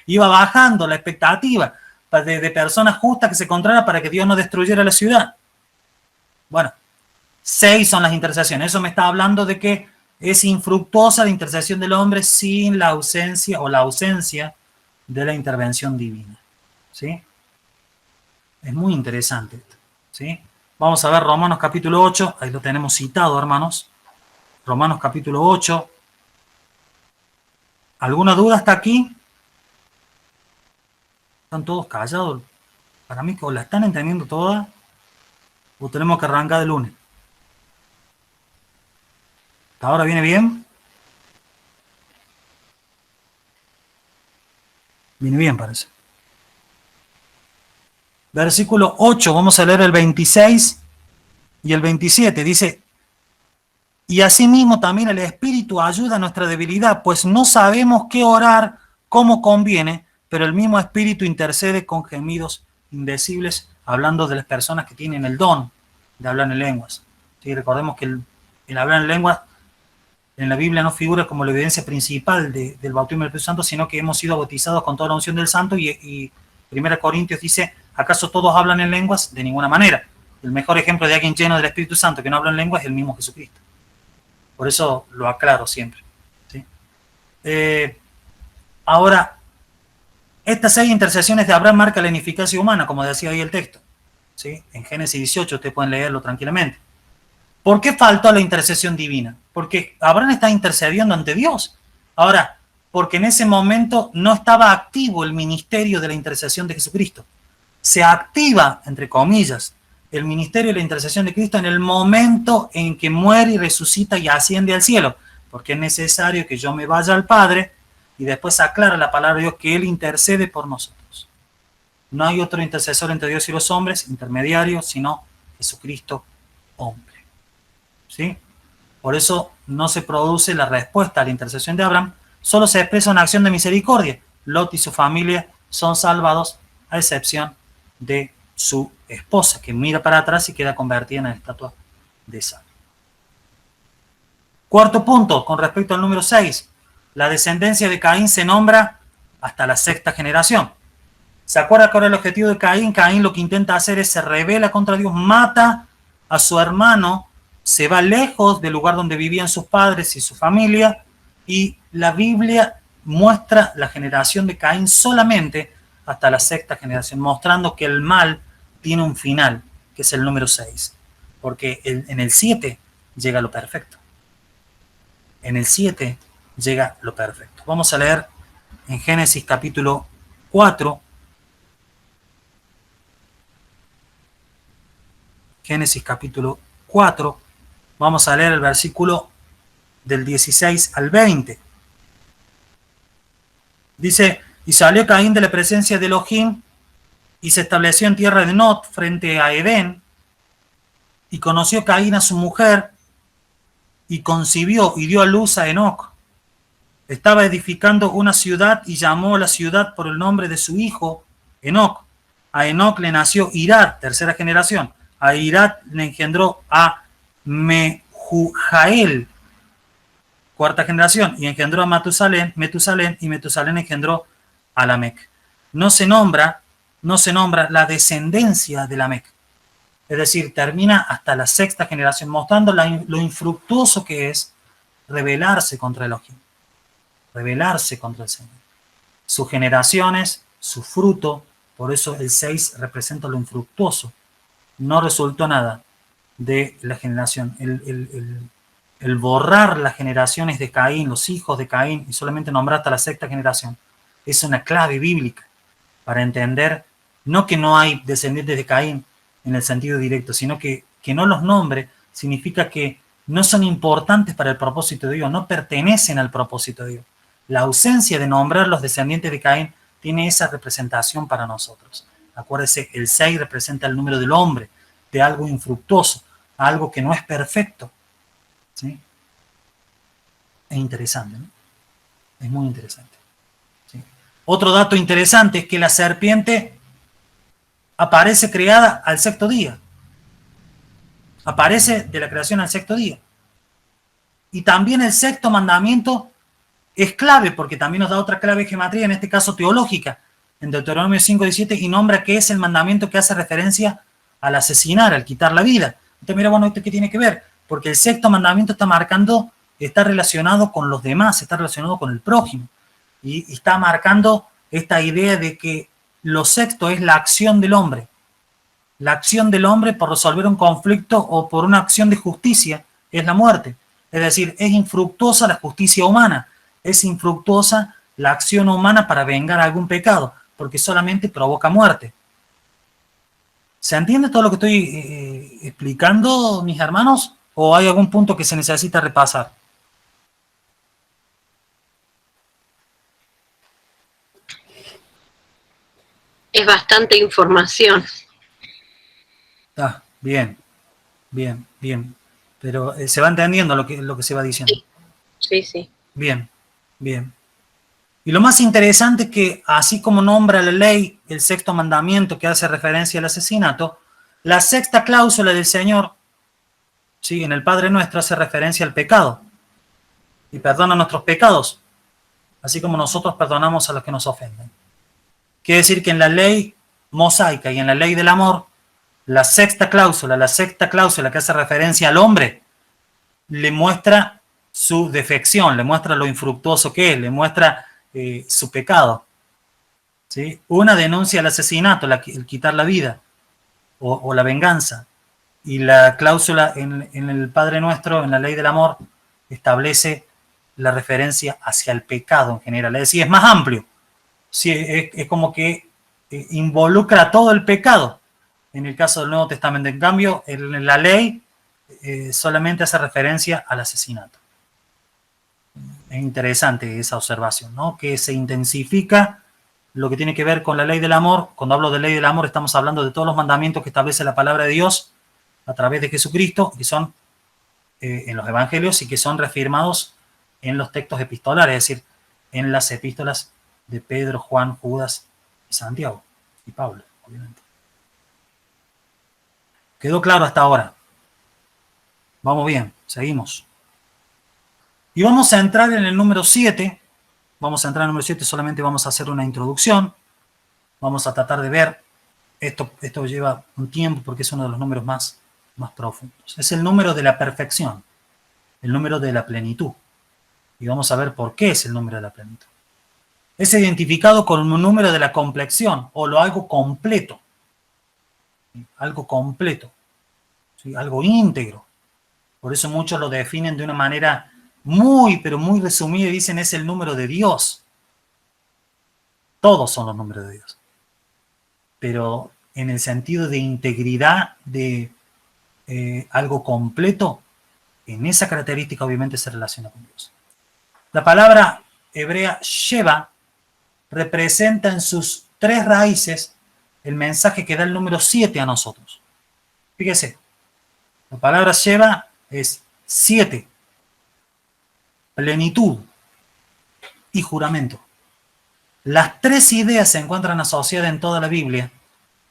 Iba bajando la expectativa de personas justas que se encontraran para que Dios no destruyera la ciudad. Bueno, 6 son las intercesiones. Eso me está hablando de que es infructuosa la intercesión del hombre sin la ausencia de la intervención divina. ¿Sí? Es muy interesante esto. ¿Sí? Vamos a ver Romanos capítulo 8. Ahí lo tenemos citado, hermanos. Romanos capítulo 8. ¿Alguna duda hasta aquí? ¿Están todos callados? Para mí que o la están entendiendo todas o tenemos que arrancar de lunes. ¿Hasta ahora viene bien? Viene bien, parece. Versículo 8, vamos a leer el 26 y el 27. Dice, y asimismo también el Espíritu ayuda a nuestra debilidad, pues no sabemos qué orar como conviene, pero el mismo Espíritu intercede con gemidos indecibles, hablando de las personas que tienen el don de hablar en lenguas. ¿Sí? Recordemos que el hablar en lenguas en la Biblia no figura como la evidencia principal del bautismo del Espíritu Santo, sino que hemos sido bautizados con toda la unción del Santo y 1 Corintios dice, ¿acaso todos hablan en lenguas? De ninguna manera. El mejor ejemplo de alguien lleno del Espíritu Santo que no habla en lenguas es el mismo Jesucristo. Por eso lo aclaro siempre. ¿Sí? Ahora, estas 6 intercesiones de Abraham marcan la ineficacia humana, como decía ahí el texto. ¿Sí? En Génesis 18 ustedes pueden leerlo tranquilamente. ¿Por qué faltó la intercesión divina? Porque Abraham está intercediendo ante Dios. Ahora, porque en ese momento no estaba activo el ministerio de la intercesión de Jesucristo. Se activa, entre comillas, el ministerio de la intercesión de Cristo en el momento en que muere y resucita y asciende al cielo, porque es necesario que yo me vaya al Padre y después aclara la palabra de Dios que Él intercede por nosotros. No hay otro intercesor entre Dios y los hombres, intermediario, sino Jesucristo, hombre. ¿Sí? Por eso no se produce la respuesta a la intercesión de Abraham, solo se expresa una acción de misericordia. Lot y su familia son salvados, a excepción de su esposa, que mira para atrás y queda convertida en la estatua de sal. Cuarto punto, con respecto al número 6. La descendencia de Caín se nombra hasta la sexta generación. ¿Se acuerda cuál era el objetivo de Caín? Caín lo que intenta hacer es se rebela contra Dios, mata a su hermano, se va lejos del lugar donde vivían sus padres y su familia, y la Biblia muestra la generación de Caín solamente hasta la sexta generación, mostrando que el mal tiene un final, que es el número 6, porque en el 7 llega lo perfecto. En el 7 llega lo perfecto. Vamos a leer en Génesis capítulo 4. Génesis capítulo 4. Vamos a leer el versículo del 16 al 20. Dice, y salió Caín de la presencia de Elohim y se estableció en tierra de Nod frente a Edén, y conoció Caín a su mujer y concibió y dio a luz a Enoc. Estaba edificando una ciudad y llamó a la ciudad por el nombre de su hijo Enoc. A Enoc le nació Irad, tercera generación. A Irad le engendró a Mehujael, cuarta generación, y engendró a Metusalén, y Metusalén engendró a Lamec. No se nombra la descendencia de Lamec. Es decir, termina hasta la sexta generación, mostrando lo infructuoso que es rebelarse contra Elohim, rebelarse contra el Señor. Sus generaciones, su fruto, por eso el 6 representa lo infructuoso. No resultó nada de la generación. El borrar las generaciones de Caín, los hijos de Caín, y solamente nombrar hasta la sexta generación, es una clave bíblica para entender, no que no hay descendientes de Caín en el sentido directo, sino que no los nombre significa que no son importantes para el propósito de Dios, no pertenecen al propósito de Dios. La ausencia de nombrar los descendientes de Caín tiene esa representación para nosotros. Acuérdese, el 6 representa el número del hombre, de algo infructuoso, algo que no es perfecto. ¿Sí? Es interesante, ¿no? Es muy interesante. ¿Sí? Otro dato interesante es que la serpiente aparece creada al sexto día. Aparece de la creación al sexto día. Y también el sexto mandamiento es clave, porque también nos da otra clave de gematría, en este caso teológica, en Deuteronomio 5:17, y nombra que es el mandamiento que hace referencia al asesinar, al quitar la vida. Entonces, mira, bueno, ¿esto qué tiene que ver? Porque el sexto mandamiento está relacionado con los demás, está relacionado con el prójimo, y está marcando esta idea de que lo sexto es la acción del hombre. La acción del hombre por resolver un conflicto o por una acción de justicia es la muerte. Es decir, es infructuosa la justicia humana, es infructuosa la acción humana para vengar algún pecado, porque solamente provoca muerte. ¿Se entiende todo lo que estoy explicando, mis hermanos? ¿O hay algún punto que se necesita repasar? Es bastante información. Ah, bien. Pero se va entendiendo lo que se va diciendo. Sí. Bien. Y lo más interesante es que, así como nombra la ley el sexto mandamiento que hace referencia al asesinato, la sexta cláusula del Señor, ¿sí?, en el Padre Nuestro hace referencia al pecado y perdona nuestros pecados, así como nosotros perdonamos a los que nos ofenden. Quiere decir que en la ley mosaica y en la ley del amor, la sexta cláusula que hace referencia al hombre, le muestra su defección, le muestra lo infructuoso que es, le muestra su pecado. ¿Sí? Una denuncia el asesinato, el quitar la vida o la venganza. Y la cláusula en el Padre Nuestro, en la ley del amor, establece la referencia hacia el pecado en general. Es decir, es más amplio. Sí, es como que involucra todo el pecado. En el caso del Nuevo Testamento, en cambio, en la ley solamente hace referencia al asesinato. Es interesante esa observación, ¿no? Que se intensifica lo que tiene que ver con la ley del amor. Cuando hablo de ley del amor, estamos hablando de todos los mandamientos que establece la palabra de Dios a través de Jesucristo, que son en los evangelios y que son reafirmados en los textos epistolares, es decir, en las epístolas de Pedro, Juan, Judas y Santiago, y Pablo, obviamente. ¿Quedó claro hasta ahora? Vamos bien, seguimos. Y vamos a entrar en el número 7. Vamos a entrar en el número 7, solamente vamos a hacer una introducción. Vamos a tratar de ver, esto lleva un tiempo porque es uno de los números más profundos. Es el número de la perfección, el número de la plenitud. Y vamos a ver por qué es el número de la plenitud. Es identificado con un número de la complexión, o algo completo. Algo completo. ¿Sí? Algo íntegro. Por eso muchos lo definen de una manera muy, pero muy resumida y dicen es el número de Dios. Todos son los números de Dios. Pero en el sentido de integridad, de algo completo, en esa característica obviamente se relaciona con Dios. La palabra hebrea Sheva representa en sus 3 raíces el mensaje que da el número 7 a nosotros. Fíjese, la palabra Sheva es 7, plenitud y juramento. Las 3 ideas se encuentran asociadas en toda la Biblia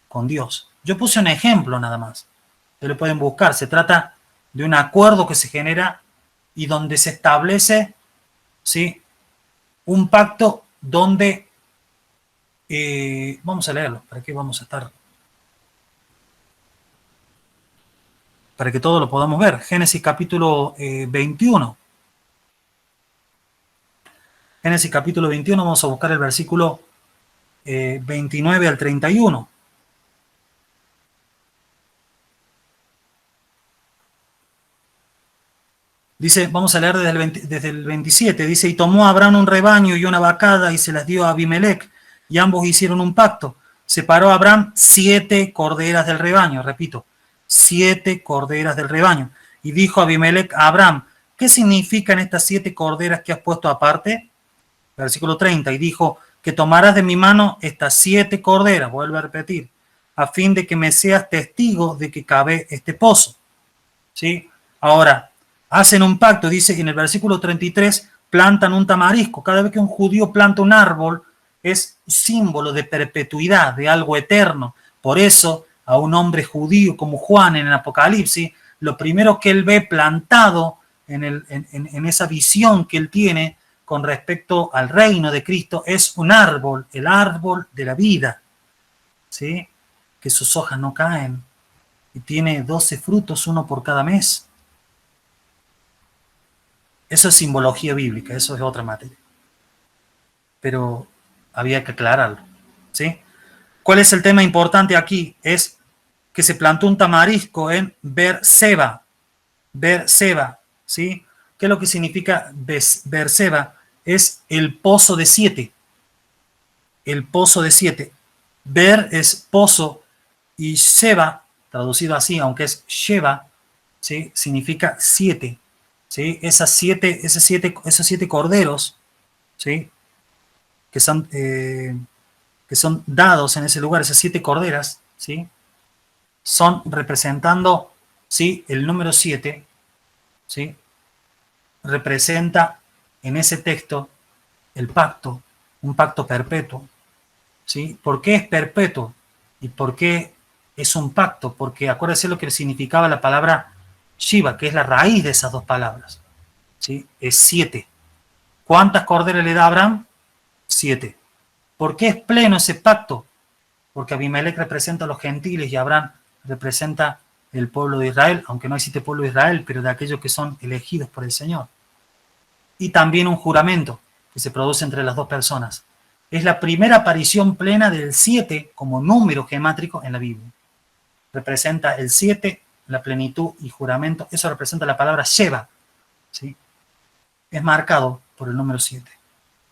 con Dios. Yo puse un ejemplo nada más. Ustedes lo pueden buscar. Se trata de un acuerdo que se genera y donde se establece, ¿sí?, un pacto donde... vamos a leerlo. ¿Para qué vamos a estar? Para que todo lo podamos ver. Génesis capítulo 21. Génesis capítulo 21, vamos a buscar el versículo 29 al 31. Dice, vamos a leer desde el 27, dice, y tomó Abraham un rebaño y una vacada y se las dio a Abimelec, y ambos hicieron un pacto. Separó a Abraham 7 corderas del rebaño, repito, 7 corderas del rebaño. Y dijo Abimelec a Abraham, ¿qué significan estas 7 corderas que has puesto aparte? Versículo 30, y dijo, que tomarás de mi mano estas 7 corderas, vuelvo a repetir, a fin de que me seas testigo de que cabe este pozo. ¿Sí? Ahora, hacen un pacto, dice en el versículo 33, plantan un tamarisco. Cada vez que un judío planta un árbol, es símbolo de perpetuidad, de algo eterno. Por eso, a un hombre judío como Juan en el Apocalipsis, lo primero que él ve plantado en esa visión que él tiene con respecto al reino de Cristo es un árbol, el árbol de la vida, ¿sí?, que sus hojas no caen y tiene 12 frutos, uno por cada mes. Eso es simbología bíblica, eso es otra materia. Pero había que aclararlo, ¿sí? ¿Cuál es el tema importante aquí? Es que se plantó un tamarisco en Beerseba, ¿sí? ¿Qué es lo que significa Beerseba? Es el pozo de 7. El pozo de 7. Ber es pozo y Sheba, traducido así, aunque es Sheba, ¿sí?, significa 7. ¿Sí? Esos siete corderos, ¿sí?, que son dados en ese lugar, esas 7 corderas, ¿sí?, son representando, ¿sí?, el número 7, ¿sí?, representa en ese texto el pacto, un pacto perpetuo, ¿sí? ¿Por qué es perpetuo? ¿Y por qué es un pacto? Porque acuérdense lo que significaba la palabra Shiva, que es la raíz de esas 2 palabras, ¿sí? Es 7. ¿Cuántas corderas le da a Abraham? 7. ¿Por qué es pleno ese pacto? Porque Abimelec representa a los gentiles y Abraham representa el pueblo de Israel, aunque no existe pueblo de Israel, pero de aquellos que son elegidos por el Señor. Y también un juramento que se produce entre las 2 personas. Es la primera aparición plena del 7 como número gemátrico en la Biblia. Representa el 7, la plenitud y juramento. Eso representa la palabra Sheva, ¿sí? Es marcado por el número 7.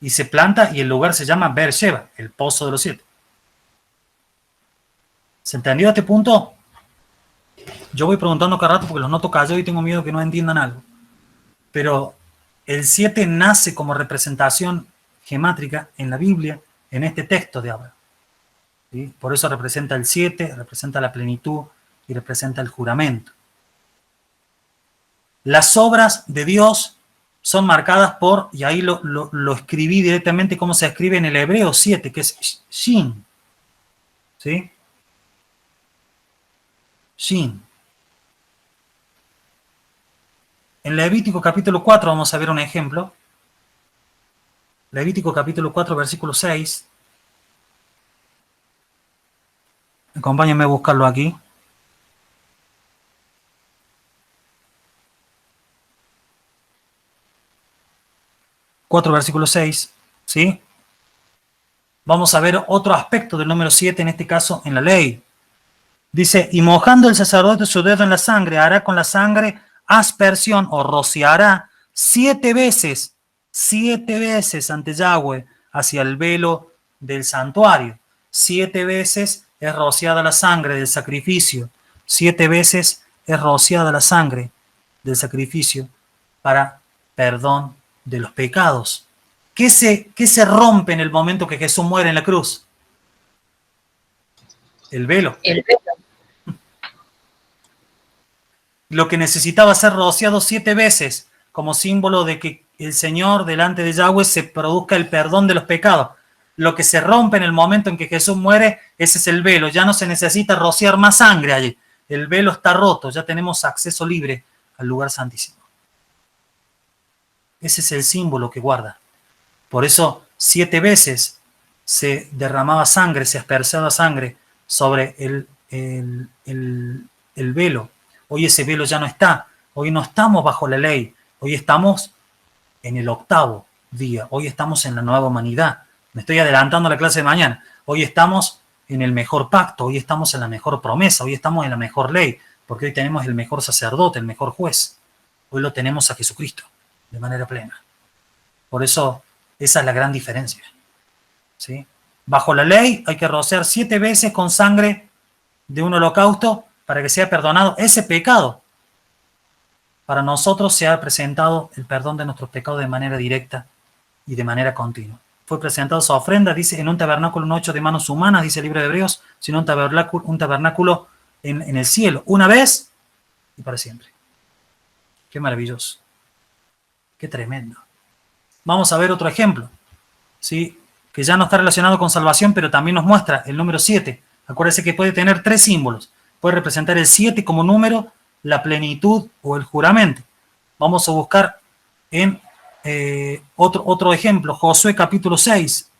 Y se planta y el lugar se llama Beersheba, el pozo de los 7. ¿Se entendió a este punto? Yo voy preguntando cada rato porque los noto callados y tengo miedo que no entiendan algo. Pero el 7 nace como representación gemátrica en la Biblia, en este texto de Abraham. ¿Sí? Por eso representa el 7, representa la plenitud y representa el juramento. Las obras de Dios son marcadas por, y ahí lo escribí directamente como se escribe en el hebreo 7, que es Shin. ¿Sí? Shin. En Levítico capítulo 4 vamos a ver un ejemplo. Levítico capítulo 4, versículo 6. Acompáñenme a buscarlo aquí. Versículo 6, ¿sí? Vamos a ver otro aspecto del número 7, en este caso en la ley. Dice, y mojando el sacerdote su dedo en la sangre, hará con la sangre aspersión o rociará 7 veces ante Yahweh hacia el velo del santuario. 7 veces es rociada la sangre del sacrificio. 7 veces es rociada la sangre del sacrificio para perdón de los pecados. ¿Qué se rompe en el momento que Jesús muere en la cruz? El velo. El velo. Lo que necesitaba ser rociado 7 veces como símbolo de que el Señor delante de Yahweh se produzca el perdón de los pecados. Lo que se rompe en el momento en que Jesús muere, ese es el velo. Ya no se necesita rociar más sangre allí. El velo está roto, ya tenemos acceso libre al lugar santísimo. Ese es el símbolo que guarda. Por eso 7 veces se derramaba sangre, se aspersaba sangre sobre el velo. Hoy ese velo ya no está. Hoy no estamos bajo la ley. Hoy estamos en el 8º día. Hoy estamos en la nueva humanidad. Me estoy adelantando a la clase de mañana. Hoy estamos en el mejor pacto. Hoy estamos en la mejor promesa. Hoy estamos en la mejor ley. Porque hoy tenemos el mejor sacerdote, el mejor juez. Hoy lo tenemos a Jesucristo de manera plena. Por eso, esa es la gran diferencia. ¿Sí? Bajo la ley hay que rociar 7 veces con sangre de un holocausto para que sea perdonado ese pecado. Para nosotros se ha presentado el perdón de nuestros pecados de manera directa y de manera continua. Fue presentado su ofrenda, dice, en un tabernáculo no hecho de manos humanas, dice el libro de Hebreos, sino un tabernáculo en el cielo, una vez y para siempre. Qué maravilloso. Qué tremendo. Vamos a ver otro ejemplo, ¿sí? Que ya no está relacionado con salvación, pero también nos muestra el número 7. Acuérdense que puede tener 3 símbolos. Puede representar el 7 como número, la plenitud o el juramento. Vamos a buscar en otro ejemplo, Josué capítulo 6.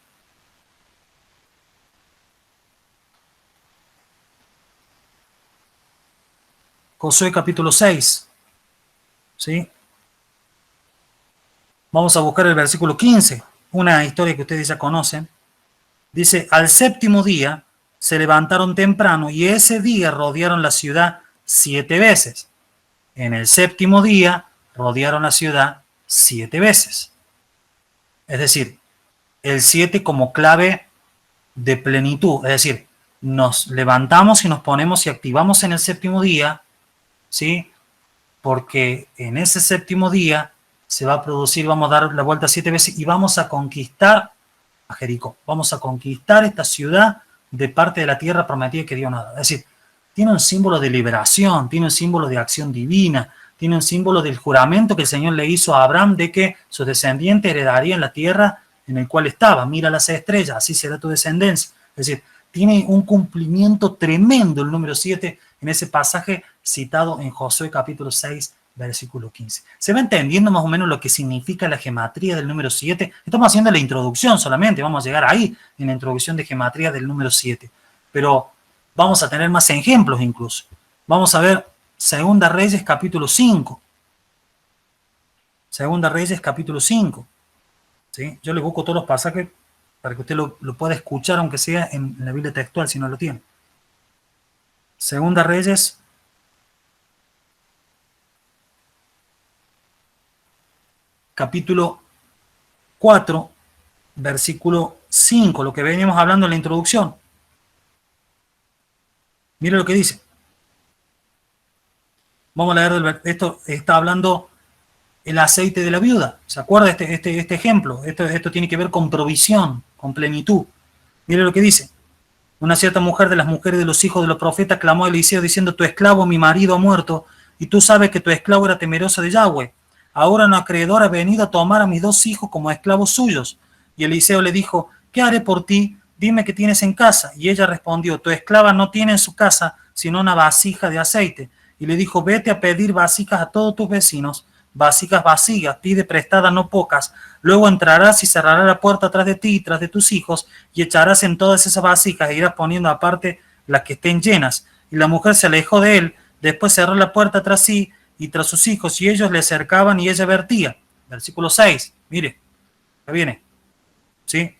Josué capítulo 6. ¿Sí? Vamos a buscar el versículo 15, una historia que ustedes ya conocen. Dice, al 7º día se levantaron temprano y ese día rodearon la ciudad 7 veces. En el 7º día rodearon la ciudad 7 veces. Es decir, el 7 como clave de plenitud. Es decir, nos levantamos y nos ponemos y activamos en el 7º día, ¿sí? Porque en ese 7º día se va a producir, vamos a dar la vuelta 7 veces y vamos a conquistar a Jericó. Vamos a conquistar esta ciudad de parte de la tierra prometida que Dios nos da. Es decir, tiene un símbolo de liberación, tiene un símbolo de acción divina, tiene un símbolo del juramento que el Señor le hizo a Abraham de que sus descendientes heredarían la tierra en el cual estaba. Mira las estrellas, así será tu descendencia. Es decir, tiene un cumplimiento tremendo el número 7 en ese pasaje citado en Josué capítulo 6, versículo 15. ¿Se va entendiendo más o menos lo que significa la gematría del número 7? Estamos haciendo la introducción solamente, vamos a llegar ahí en la introducción de gematría del número 7. Pero vamos a tener más ejemplos incluso. Vamos a ver Segunda Reyes capítulo 5. Segunda Reyes capítulo 5. ¿Sí? Yo le busco todos los pasajes para que usted lo pueda escuchar, aunque sea en la Biblia textual, si no lo tiene. Segunda Reyes capítulo 4, versículo 5, lo que veníamos hablando en la introducción. Mire lo que dice. Vamos a leer, esto está hablando el aceite de la viuda. ¿Se acuerda este ejemplo? Esto tiene que ver con provisión, con plenitud. Mire lo que dice. Una cierta mujer de las mujeres de los hijos de los profetas clamó a Eliseo diciendo: tu esclavo, mi marido, ha muerto, y tú sabes que tu esclavo era temeroso de Yahweh. Ahora un acreedor ha venido a tomar a mis 2 hijos como esclavos suyos. Y Eliseo le dijo: ¿qué haré por ti? Dime qué tienes en casa. Y ella respondió: tu esclava no tiene en su casa sino una vasija de aceite. Y le dijo: vete a pedir vasijas a todos tus vecinos, vasijas vacías, pide prestadas no pocas. Luego entrarás y cerrarás la puerta atrás de ti y tras de tus hijos, y echarás en todas esas vasijas e irás poniendo aparte las que estén llenas. Y la mujer se alejó de él, después cerró la puerta tras sí y tras sus hijos, y ellos le acercaban y ella vertía. Versículo 6, mire, ya viene, ¿sí?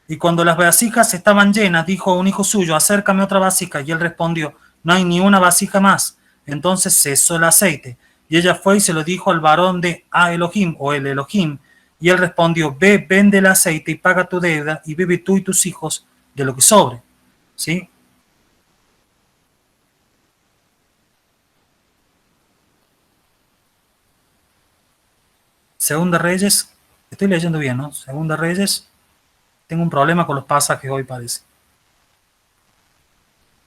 Y cuando las vasijas estaban llenas, dijo a un hijo suyo: acércame otra vasija. Y él respondió: no hay ni una vasija más. Entonces cesó el aceite. Y ella fue y se lo dijo al varón de Elohim, o el Elohim. Y él respondió: ve, vende el aceite y paga tu deuda, y bebe tú y tus hijos de lo que sobre. ¿Sí? Segunda Reyes, estoy leyendo bien, ¿no? Segunda Reyes, tengo un problema con los pasajes hoy, parece.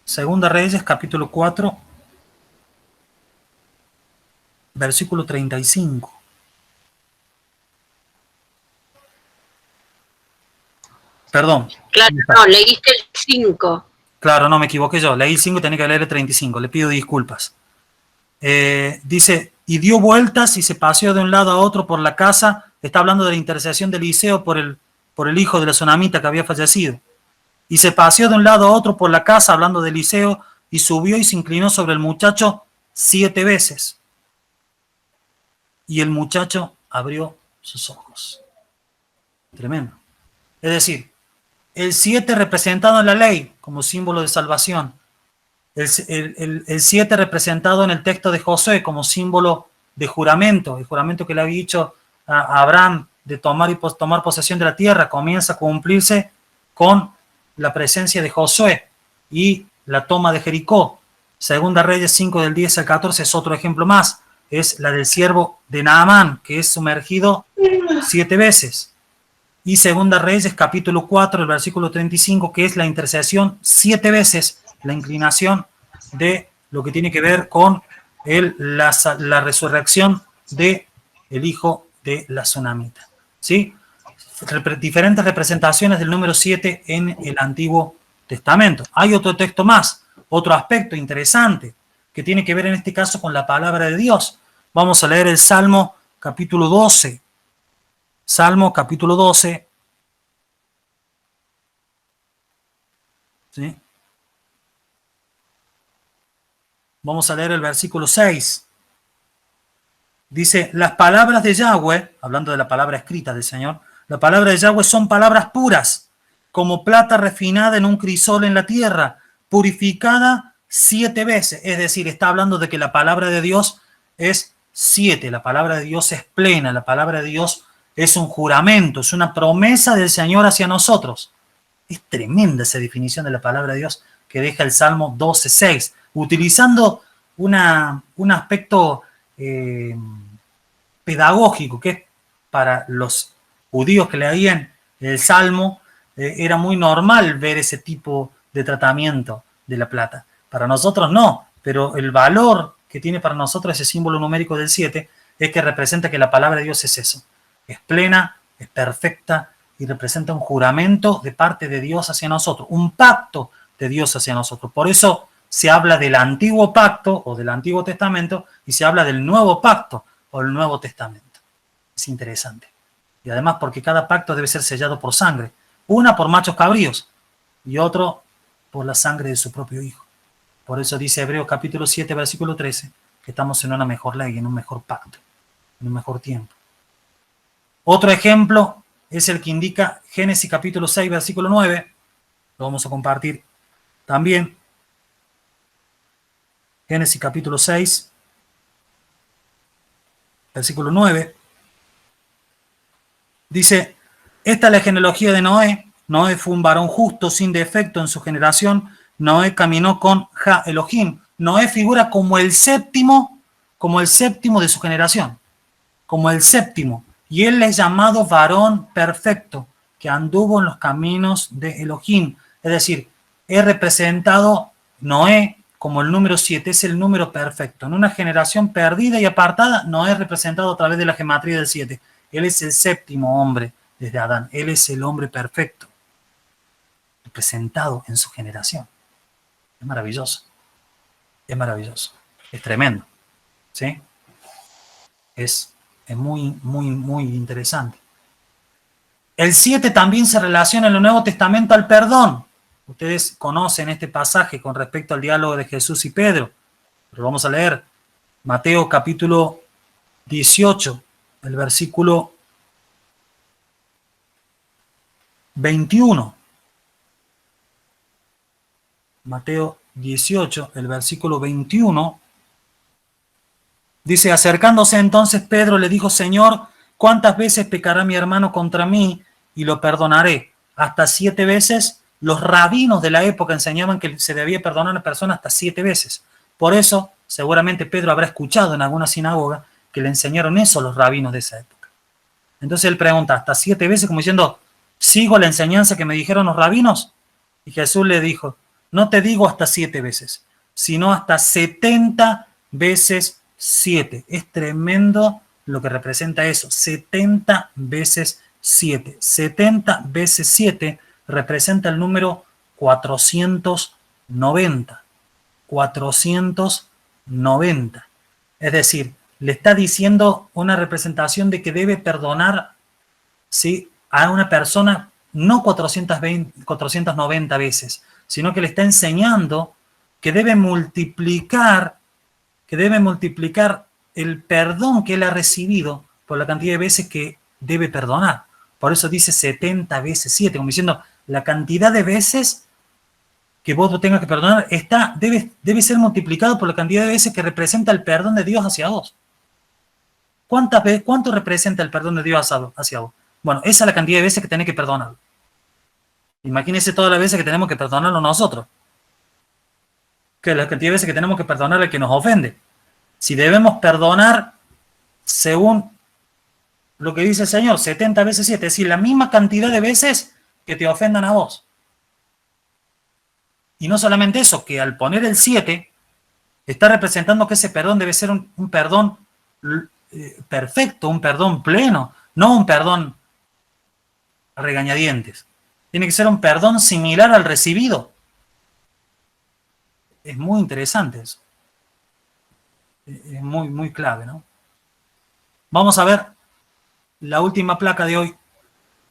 Segunda Reyes, capítulo 4, versículo 35. Perdón. Claro, no, leíste el 5. Claro, no, me equivoqué yo. Leí el 5 y tenía que leer el 35. Le pido disculpas. Dice: y dio vueltas y se paseó de un lado a otro por la casa. Está hablando de la intercesión de Eliseo por el hijo de la tsunamita que había fallecido. Y se paseó de un lado a otro por la casa, hablando de Eliseo, y subió y se inclinó sobre el muchacho 7 veces. Y el muchacho abrió sus ojos. Tremendo. Es decir, el 7 representado en la ley como símbolo de salvación. El 7 representado en el texto de Josué como símbolo de juramento. El juramento que le había dicho a Abraham de tomar posesión de la tierra comienza a cumplirse con la presencia de Josué y la toma de Jericó. Segunda Reyes 5 del 10 al 14 es otro ejemplo más. Es la del siervo de Naamán, que es sumergido 7 veces. Y Segunda Reyes capítulo 4, el versículo 35, que es la intercesión 7 veces, la inclinación de lo que tiene que ver con la resurrección de el hijo de la tsunamita. ¿Sí? Diferentes representaciones del número 7 en el Antiguo Testamento. Hay otro texto más, otro aspecto interesante que tiene que ver en este caso con la palabra de Dios. Vamos a leer el Salmo capítulo 12. Salmo capítulo 12. ¿Sí? Vamos a leer el versículo 6. Dice: las palabras de Yahweh, hablando de la palabra escrita del Señor, la palabra de Yahweh son palabras puras, como plata refinada en un crisol en la tierra, purificada 7 veces. Es decir, está hablando de que la palabra de Dios es 7, la palabra de Dios es plena, la palabra de Dios es un juramento, es una promesa del Señor hacia nosotros. Es tremenda esa definición de la palabra de Dios que deja el Salmo 12:6, utilizando un aspecto pedagógico, que para los judíos que leían el Salmo era muy normal ver ese tipo de tratamiento de la plata. Para nosotros no, pero el valor que tiene para nosotros ese símbolo numérico del 7 es que representa que la palabra de Dios es eso. Es plena, es perfecta y representa un juramento de parte de Dios hacia nosotros, un pacto de Dios hacia nosotros. Por eso se habla del antiguo pacto o del Antiguo Testamento y se habla del nuevo pacto o el Nuevo Testamento. Es interesante. Y además porque cada pacto debe ser sellado por sangre. Una por machos cabríos y otro por la sangre de su propio Hijo. Por eso dice Hebreos capítulo 7, versículo 13, que estamos en una mejor ley, en un mejor pacto, en un mejor tiempo. Otro ejemplo es el que indica Génesis capítulo 6, versículo 9. Lo vamos a compartir también. Génesis capítulo 6, versículo 9. Dice: esta es la genealogía de Noé. Noé fue un varón justo, sin defecto en su generación. Noé caminó con Ja Elohim. Noé figura como el séptimo de su generación. como el séptimo, y él es llamado varón perfecto, que anduvo en los caminos de Elohim. Es decir, he representado Noé como el número 7, es el número perfecto. En una generación perdida y apartada, Noé es representado a través de la gematría del 7. Él es el séptimo hombre desde Adán. Él es el hombre perfecto, representado en su generación. Es maravilloso. Es maravilloso. Es tremendo. ¿Sí? Es muy, muy, muy interesante. El 7 también se relaciona en el Nuevo Testamento al perdón. Ustedes conocen este pasaje con respecto al diálogo de Jesús y Pedro. Pero vamos a leer Mateo capítulo 18, el versículo 21. Mateo 18, el versículo 21. Dice, acercándose entonces Pedro le dijo, Señor, ¿cuántas veces pecará mi hermano contra mí y lo perdonaré? ¿Hasta 7 veces? Los rabinos de la época enseñaban que se debía perdonar a una persona hasta 7 veces. Por eso, seguramente Pedro habrá escuchado en alguna sinagoga que le enseñaron eso a los rabinos de esa época. Entonces él pregunta, ¿hasta 7 veces? Como diciendo, ¿sigo la enseñanza que me dijeron los rabinos? Y Jesús le dijo, no te digo hasta 7 veces, sino hasta 70 veces 7. Es tremendo lo que representa eso. 70 veces 7. 70 veces 7 representa el número 490. 490. Es decir, le está diciendo una representación de que debe perdonar, ¿sí?, a una persona no 490 veces, sino que le está enseñando que debe multiplicar el perdón que él ha recibido por la cantidad de veces que debe perdonar. Por eso dice 70 veces 7, como diciendo, la cantidad de veces que vos tengas que perdonar debe ser multiplicado por la cantidad de veces que representa el perdón de Dios hacia vos. ¿Cuánto representa el perdón de Dios hacia vos? Bueno, esa es la cantidad de veces que tenés que perdonar. Imagínense todas las veces que tenemos que perdonarlo nosotros. Que la cantidad de veces que tenemos que perdonar al que nos ofende. Si debemos perdonar según lo que dice el Señor, 70 veces 7, es decir, la misma cantidad de veces que te ofendan a vos. Y no solamente eso, que al poner el 7, está representando que ese perdón debe ser un perdón perfecto, un perdón pleno, no un perdón a regañadientes. Tiene que ser un perdón similar al recibido. Es muy interesante eso. Es muy, muy clave, ¿no? Vamos a ver la última placa de hoy.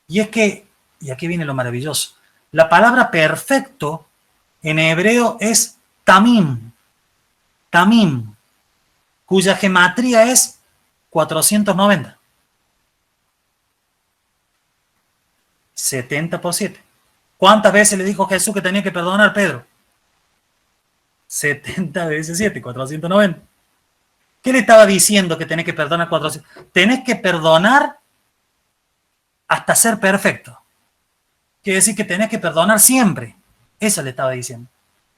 Y es que, y aquí viene lo maravilloso, la palabra perfecto en hebreo es tamim, tamim, cuya gematría es 490. 70 por 7. ¿Cuántas veces le dijo Jesús que tenía que perdonar a Pedro? 70 veces 7, 490. ¿Qué le estaba diciendo que tenés que perdonar 400? Tenés que perdonar hasta ser perfecto. Quiere decir que tenés que perdonar siempre. Eso le estaba diciendo.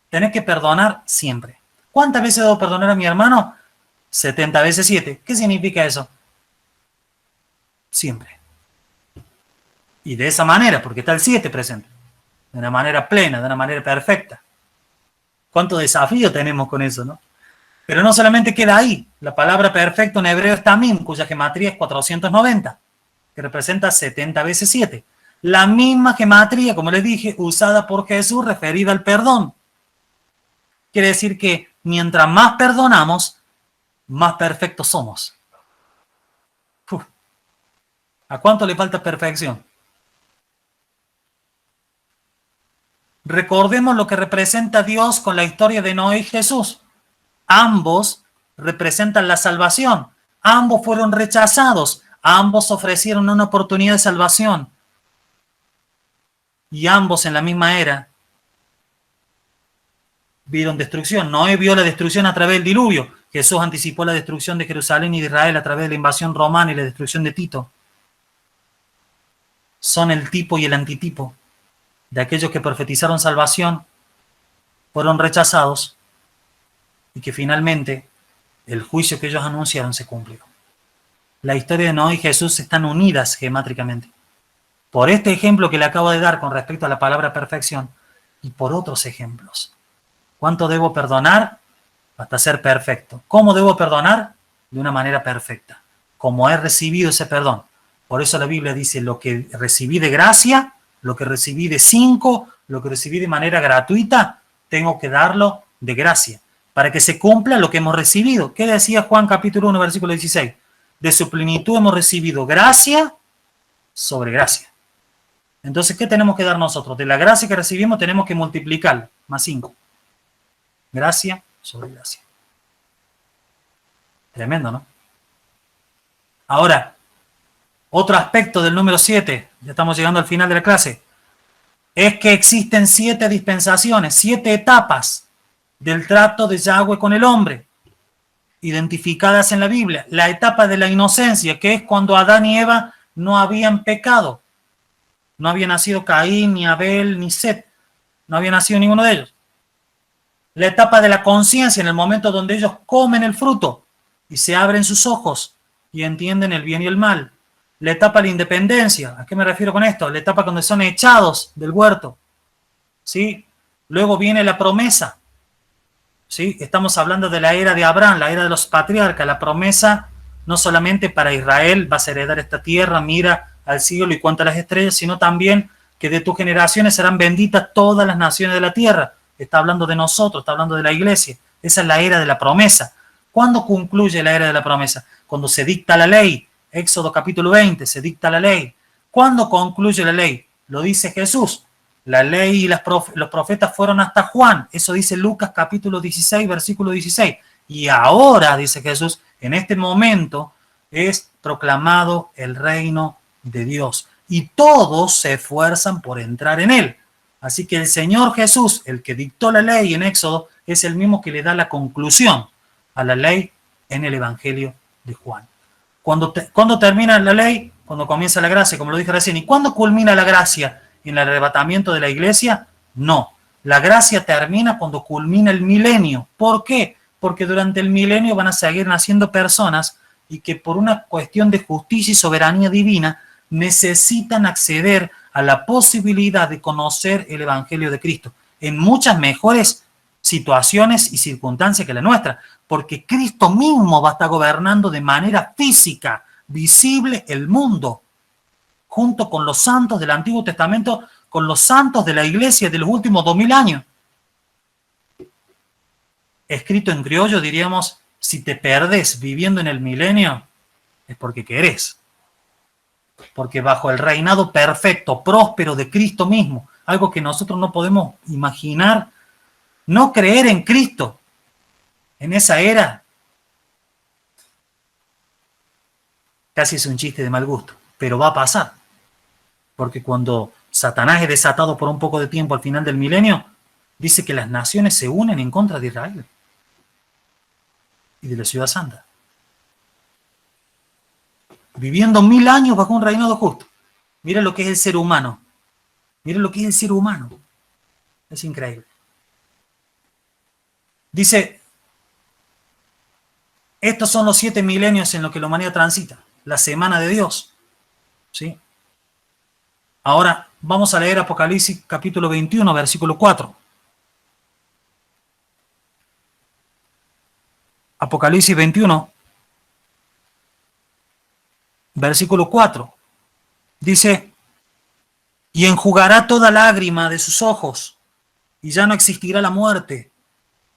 Tenés que perdonar siempre. ¿Cuántas veces debo perdonar a mi hermano? 70 veces 7. ¿Qué significa eso? Siempre. Y de esa manera, porque está el 7 presente. De una manera plena, de una manera perfecta. ¿Cuánto desafío tenemos con eso, no? Pero no solamente queda ahí. La palabra perfecto en hebreo es tamim, cuya gematría es 490, que representa 70 veces 7. La misma gematría, como les dije, usada por Jesús referida al perdón. Quiere decir que mientras más perdonamos, más perfectos somos. ¿A cuánto le falta perfección? Recordemos lo que representa Dios con la historia de Noé y Jesús. Ambos representan la salvación. Ambos fueron rechazados. Ambos ofrecieron una oportunidad de salvación. Y ambos en la misma era vieron destrucción. Noé vio la destrucción a través del diluvio. Jesús anticipó la destrucción de Jerusalén y de Israel a través de la invasión romana y la destrucción de Tito. Son el tipo y el antitipo de aquellos que profetizaron salvación, fueron rechazados y que finalmente el juicio que ellos anunciaron se cumplió. la historia de Noé y Jesús están unidas gemátricamente. Por este ejemplo que le acabo de dar con respecto a la palabra perfección y por otros ejemplos. ¿Cuánto debo perdonar? Hasta ser perfecto. ¿Cómo debo perdonar? De una manera perfecta. Como he recibido ese perdón. Por eso la Biblia dice, lo que recibí de gracia, lo que recibí de 5, lo que recibí de manera gratuita, tengo que darlo de gracia, para que se cumpla lo que hemos recibido. ¿Qué decía Juan capítulo 1, versículo 16? De su plenitud hemos recibido gracia sobre gracia. Entonces, ¿qué tenemos que dar nosotros? De la gracia que recibimos tenemos que multiplicar, más 5. Gracia sobre gracia. Tremendo, ¿no? Ahora, otro aspecto del número 7, ya estamos llegando al final de la clase, es que existen 7 dispensaciones, 7 etapas del trato de Yahweh con el hombre, identificadas en la Biblia. La etapa de la inocencia, que es cuando Adán y Eva no habían pecado. No había nacido Caín, ni Abel, ni Set. No había nacido ninguno de ellos. La etapa de la conciencia, en el momento donde ellos comen el fruto y se abren sus ojos y entienden el bien y el mal. La etapa de la independencia. ¿A qué me refiero con esto? La etapa cuando son echados del huerto. ¿Sí? Luego viene la promesa. ¿Sí? Estamos hablando de la era de Abraham, la era de los patriarcas. La promesa no solamente para Israel, vas a heredar esta tierra, mira al cielo y cuenta las estrellas, sino también que de tus generaciones serán benditas todas las naciones de la tierra. Está hablando de nosotros, está hablando de la iglesia. Esa es la era de la promesa. ¿Cuándo concluye la era de la promesa? Cuando se dicta la ley. Éxodo capítulo 20, se dicta la ley. ¿Cuándo concluye la ley? Lo dice Jesús. La ley y los profetas fueron hasta Juan. Eso dice Lucas capítulo 16, versículo 16. Y ahora, dice Jesús, en este momento es proclamado el reino de Dios. Y todos se esfuerzan por entrar en él. Así que el Señor Jesús, el que dictó la ley en Éxodo, es el mismo que le da la conclusión a la ley en el Evangelio de Juan. ¿Cuándo termina la ley? Cuando comienza la gracia, como lo dije recién. ¿Y cuándo culmina la gracia? ¿En el arrebatamiento de la iglesia? No. La gracia termina cuando culmina el milenio. ¿Por qué? Porque durante el milenio van a seguir naciendo personas y que por una cuestión de justicia y soberanía divina necesitan acceder a la posibilidad de conocer el Evangelio de Cristo en muchas mejores situaciones y circunstancias que la nuestra, porque Cristo mismo va a estar gobernando de manera física, visible, el mundo, junto con los santos del Antiguo Testamento, con los santos de la iglesia de los últimos 2000 años. Escrito en criollo diríamos, si te perdés viviendo en el milenio, es porque querés. Porque bajo el reinado perfecto, próspero de Cristo mismo, algo que nosotros no podemos imaginar, no creer en Cristo en esa era, casi es un chiste de mal gusto, pero va a pasar. Porque cuando Satanás es desatado por un poco de tiempo al final del milenio, dice que las naciones se unen en contra de Israel y de la ciudad santa. Viviendo 1000 años bajo un reinado justo. Mira lo que es el ser humano. Mira lo que es el ser humano. Es increíble. Dice, estos son los 7 milenios en los que la humanidad transita. La semana de Dios. ¿Sí? Ahora vamos a leer Apocalipsis capítulo 21, versículo 4. Apocalipsis 21, versículo 4. Dice, y enjugará toda lágrima de sus ojos, y ya no existirá la muerte,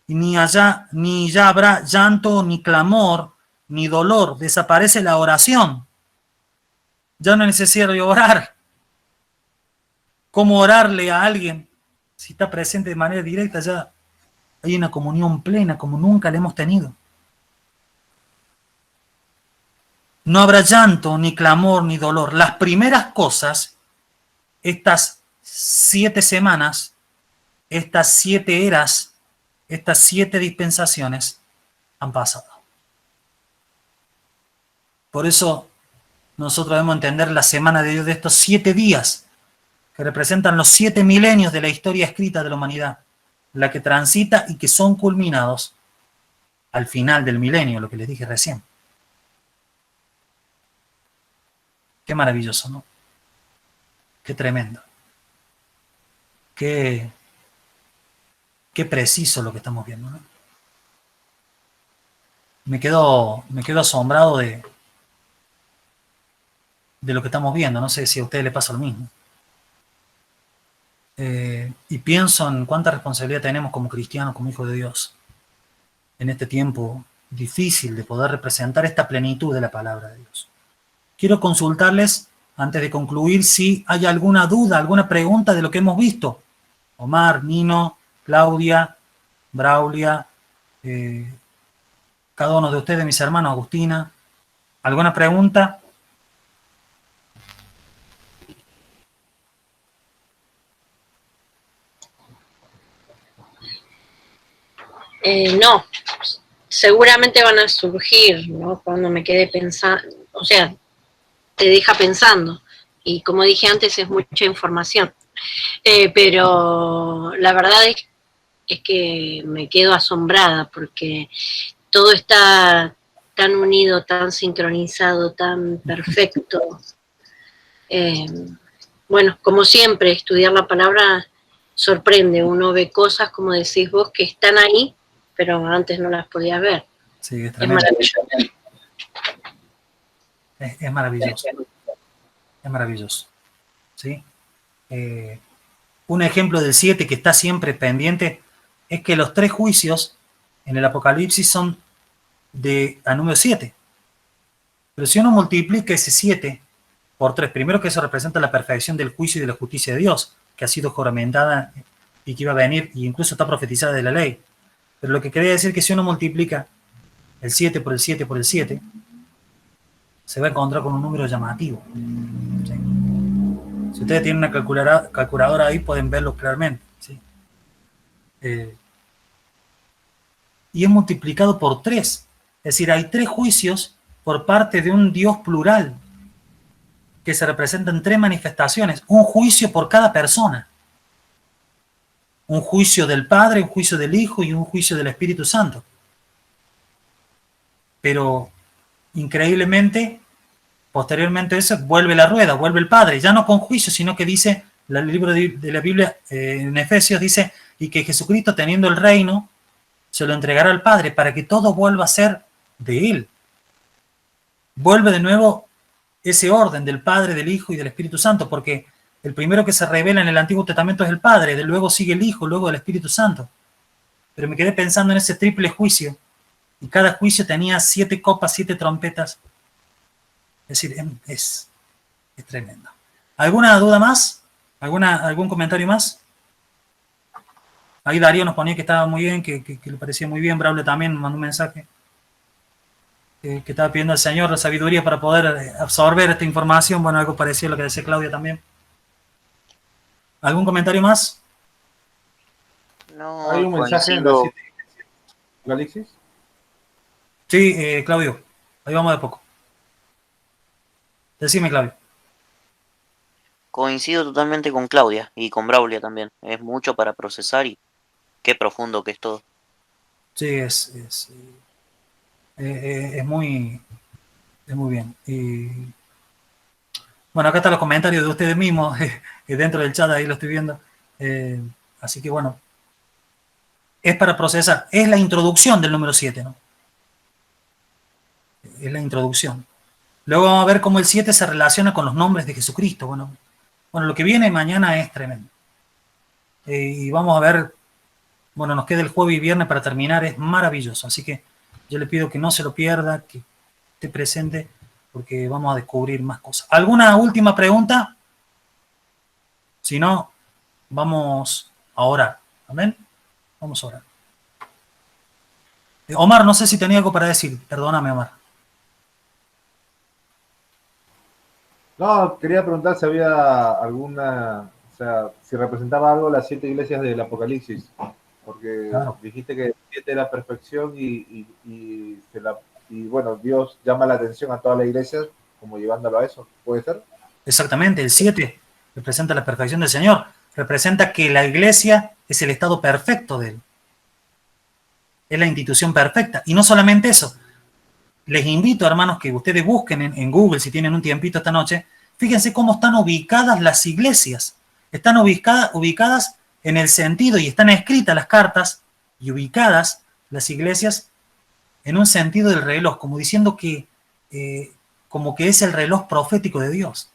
y ni ya habrá llanto, ni clamor, ni dolor. Desaparece la oración. Ya no es necesario orar. ¿Cómo orarle a alguien? Si está presente de manera directa, ya hay una comunión plena como nunca la hemos tenido. No habrá llanto, ni clamor, ni dolor. Las primeras cosas, estas 7 semanas, estas 7 eras, estas 7 dispensaciones han pasado. Por eso nosotros debemos entender la semana de Dios de estos 7 días, que representan los 7 milenios de la historia escrita de la humanidad, la que transita y que son culminados al final del milenio, lo que les dije recién. Qué maravilloso, ¿no? Qué tremendo. Qué preciso lo que estamos viendo, ¿no? Me quedo asombrado de lo que estamos viendo. No sé si a ustedes les pasa lo mismo. Y pienso en cuánta responsabilidad tenemos como cristianos, como hijos de Dios, en este tiempo difícil de poder representar esta plenitud de la palabra de Dios. Quiero consultarles, antes de concluir, si hay alguna duda, alguna pregunta de lo que hemos visto. Omar, Nino, Claudia, Braulia, cada uno de ustedes, mis hermanos, Agustina. ¿Alguna pregunta? No, seguramente van a surgir, ¿no? Cuando me quede pensando, o sea, te deja pensando. Y como dije antes, es mucha información. Pero la verdad es que me quedo asombrada porque todo está tan unido, tan sincronizado, tan perfecto. Bueno, como siempre, estudiar la palabra sorprende. Uno ve cosas, como decís vos, que están ahí, pero antes no las podías ver. Sí, es maravilloso. Es maravilloso. Es maravilloso. ¿Sí? Un ejemplo del 7 que está siempre pendiente es que los 3 juicios en el Apocalipsis son al número 7. Pero si uno multiplica ese 7 por 3, primero que eso representa la perfección del juicio y de la justicia de Dios, que ha sido juramentada y que iba a venir, y incluso está profetizada de la ley. Pero lo que quería decir es que si uno multiplica el 7 por el 7 por el 7, se va a encontrar con un número llamativo. ¿Sí? Si ustedes tienen una calculadora ahí, pueden verlo claramente. ¿Sí? Y es multiplicado por 3. Es decir, hay 3 juicios por parte de un Dios plural, que se representan en 3 manifestaciones. Un juicio por cada persona. Un juicio del Padre, un juicio del Hijo y un juicio del Espíritu Santo. Pero, increíblemente, posteriormente a eso, vuelve la rueda, vuelve el Padre, ya no con juicio, sino que dice, el libro de la Biblia en Efesios dice, y que Jesucristo, teniendo el reino, se lo entregará al Padre para que todo vuelva a ser de Él. Vuelve de nuevo ese orden del Padre, del Hijo y del Espíritu Santo, porque el primero que se revela en el Antiguo Testamento es el Padre, luego sigue el Hijo, luego el Espíritu Santo. Pero me quedé pensando en ese triple juicio, y cada juicio tenía 7 copas, 7 trompetas. Es decir, es tremendo. ¿Alguna duda más? ¿Algún comentario más? Ahí Darío nos ponía que estaba muy bien, que le parecía muy bien. Braulio también mandó un mensaje que estaba pidiendo al Señor la sabiduría para poder absorber esta información. Bueno, algo parecido a lo que decía Claudia también. ¿Algún comentario más? No, ¿Hay un mensaje en la 7 Alexis? Sí, Claudio. Ahí vamos de poco. Decime, Claudio. Coincido totalmente con Claudia y con Braulia también. Es mucho para procesar y qué profundo que es todo. Sí, es muy bien. Y bueno, acá están los comentarios de ustedes mismos, dentro del chat, ahí lo estoy viendo. Así que bueno, es para procesar. Es la introducción del número 7, ¿no? Es la introducción. Luego vamos a ver cómo el 7 se relaciona con los nombres de Jesucristo. Bueno, lo que viene mañana es tremendo. Y vamos a ver, bueno, nos queda el jueves y viernes para terminar, es maravilloso. Así que yo le pido que no se lo pierda, que esté presente, porque vamos a descubrir más cosas. ¿Alguna última pregunta? Si no, vamos a orar. ¿Amén? Vamos a orar. Omar, no sé si tenía algo para decir. Perdóname, Omar. No, quería preguntar si había alguna, o sea, si representaba algo las 7 iglesias del Apocalipsis, porque Claro. dijiste que 7 era perfección y bueno, Dios llama la atención a todas las iglesias como llevándolo a eso, ¿puede ser? Exactamente, el 7 representa la perfección del Señor, representa que la iglesia es el estado perfecto de Él, es la institución perfecta, y no solamente eso, les invito, hermanos, que ustedes busquen en Google, si tienen un tiempito esta noche, fíjense cómo están ubicadas las iglesias. Están ubicadas en el sentido, y están escritas las cartas, y ubicadas las iglesias en un sentido del reloj, como diciendo que, como que es el reloj profético de Dios.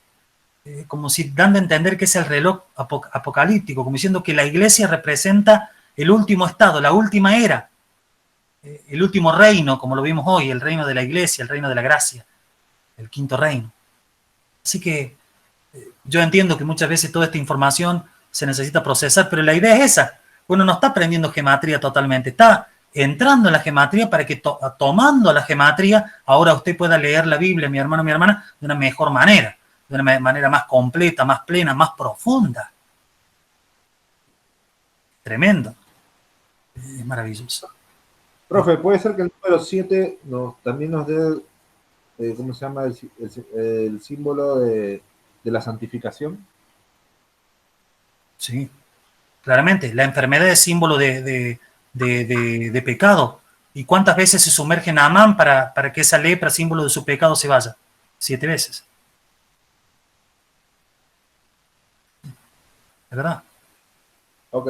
Como si dando a entender que es el reloj apocalíptico, como diciendo que la iglesia representa el último estado, la última era, el último reino, como lo vimos hoy, el reino de la iglesia, el reino de la gracia, el quinto reino. Así que yo entiendo que muchas veces toda esta información se necesita procesar, pero la idea es esa. Uno no está aprendiendo gematría totalmente, está entrando en la gematría para que tomando la gematría, ahora usted pueda leer la Biblia, mi hermano, mi hermana, de una mejor manera, de una manera más completa, más plena, más profunda. Tremendo. Es maravilloso. Profe, ¿puede ser que el número 7 también nos dé, ¿cómo se llama? El símbolo de la santificación? Sí, claramente. La enfermedad es símbolo de pecado. ¿Y cuántas veces se sumerge en Amán para que esa lepra, símbolo de su pecado, se vaya? 7 veces. ¿De verdad? Ok.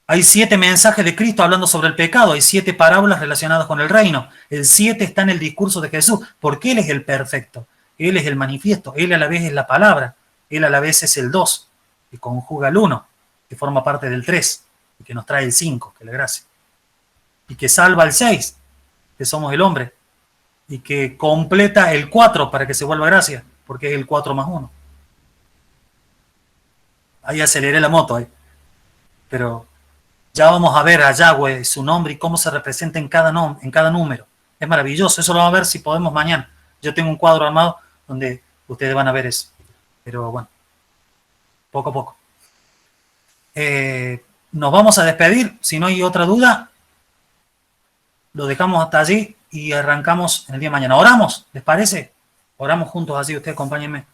Hay 7 mensajes de Cristo hablando sobre el pecado, hay 7 parábolas relacionadas con el reino. El 7 está en el discurso de Jesús, porque Él es el perfecto, Él es el manifiesto, Él a la vez es la palabra, Él a la vez es el 2, que conjuga el 1, que forma parte del 3, y que nos trae el 5, que es la gracia. Y que salva el 6, que somos el hombre, y que completa el 4 para que se vuelva gracia, porque es el 4 más 1. Ahí aceleré la moto, pero ya vamos a ver a Yahweh, su nombre y cómo se representa en cada número. Es maravilloso, eso lo vamos a ver si podemos mañana. Yo tengo un cuadro armado donde ustedes van a ver eso. Pero bueno, poco a poco. Nos vamos a despedir, si no hay otra duda, lo dejamos hasta allí y arrancamos en el día de mañana. ¿Oramos? ¿Les parece? Oramos juntos así, ustedes acompáñenme.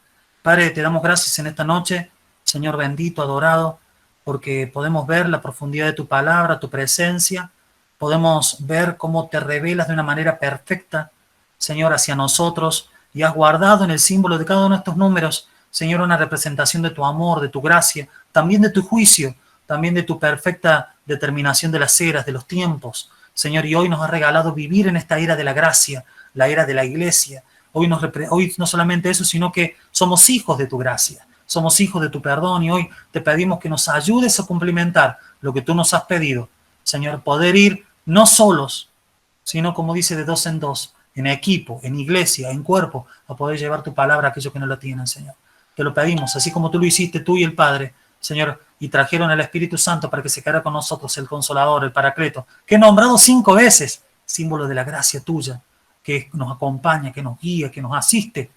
Padre, te damos gracias en esta noche, Señor bendito, adorado, porque podemos ver la profundidad de tu palabra, tu presencia, podemos ver cómo te revelas de una manera perfecta, Señor, hacia nosotros, y has guardado en el símbolo de cada uno de estos números, Señor, una representación de tu amor, de tu gracia, también de tu juicio, también de tu perfecta determinación de las eras, de los tiempos, Señor, y hoy nos has regalado vivir en esta era de la gracia, la era de la iglesia. Hoy no solamente eso, sino que somos hijos de tu gracia. Somos hijos de tu perdón y hoy te pedimos que nos ayudes a cumplimentar lo que tú nos has pedido. Señor, poder ir no solos, sino como dice de 2 en 2, en equipo, en iglesia, en cuerpo, a poder llevar tu palabra a aquellos que no la tienen, Señor. Te lo pedimos, así como tú lo hiciste, tú y el Padre, Señor, y trajeron al Espíritu Santo para que se quedara con nosotros el Consolador, el Paracleto, que he nombrado 5 veces, símbolo de la gracia tuya, que nos acompaña, que nos guía, que nos asiste,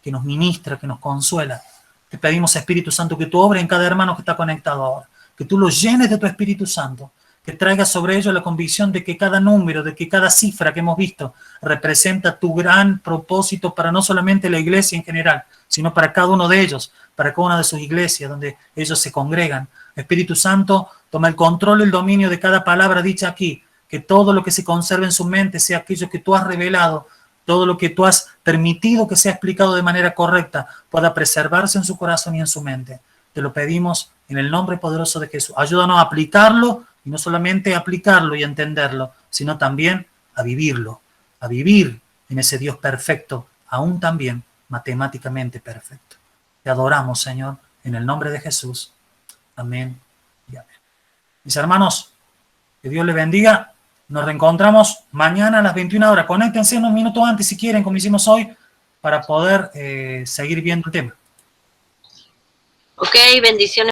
que nos ministra, que nos consuela. Te pedimos, Espíritu Santo, que tú obres en cada hermano que está conectado ahora, que tú los llenes de tu Espíritu Santo, que traigas sobre ellos la convicción de que cada número, de que cada cifra que hemos visto representa tu gran propósito para no solamente la iglesia en general, sino para cada uno de ellos, para cada una de sus iglesias donde ellos se congregan. Espíritu Santo, toma el control y el dominio de cada palabra dicha aquí, que todo lo que se conserve en su mente sea aquello que tú has revelado, todo lo que tú has permitido que sea explicado de manera correcta pueda preservarse en su corazón y en su mente. Te lo pedimos en el nombre poderoso de Jesús. Ayúdanos a aplicarlo y no solamente a aplicarlo y a entenderlo, sino también a vivirlo, a vivir en ese Dios perfecto, aún también matemáticamente perfecto. Te adoramos, Señor, en el nombre de Jesús. Amén y amén. Mis hermanos, que Dios les bendiga. Nos reencontramos mañana a las 21 horas. Conéctense unos minutos antes si quieren, como hicimos hoy, para poder seguir viendo el tema. Ok, bendiciones.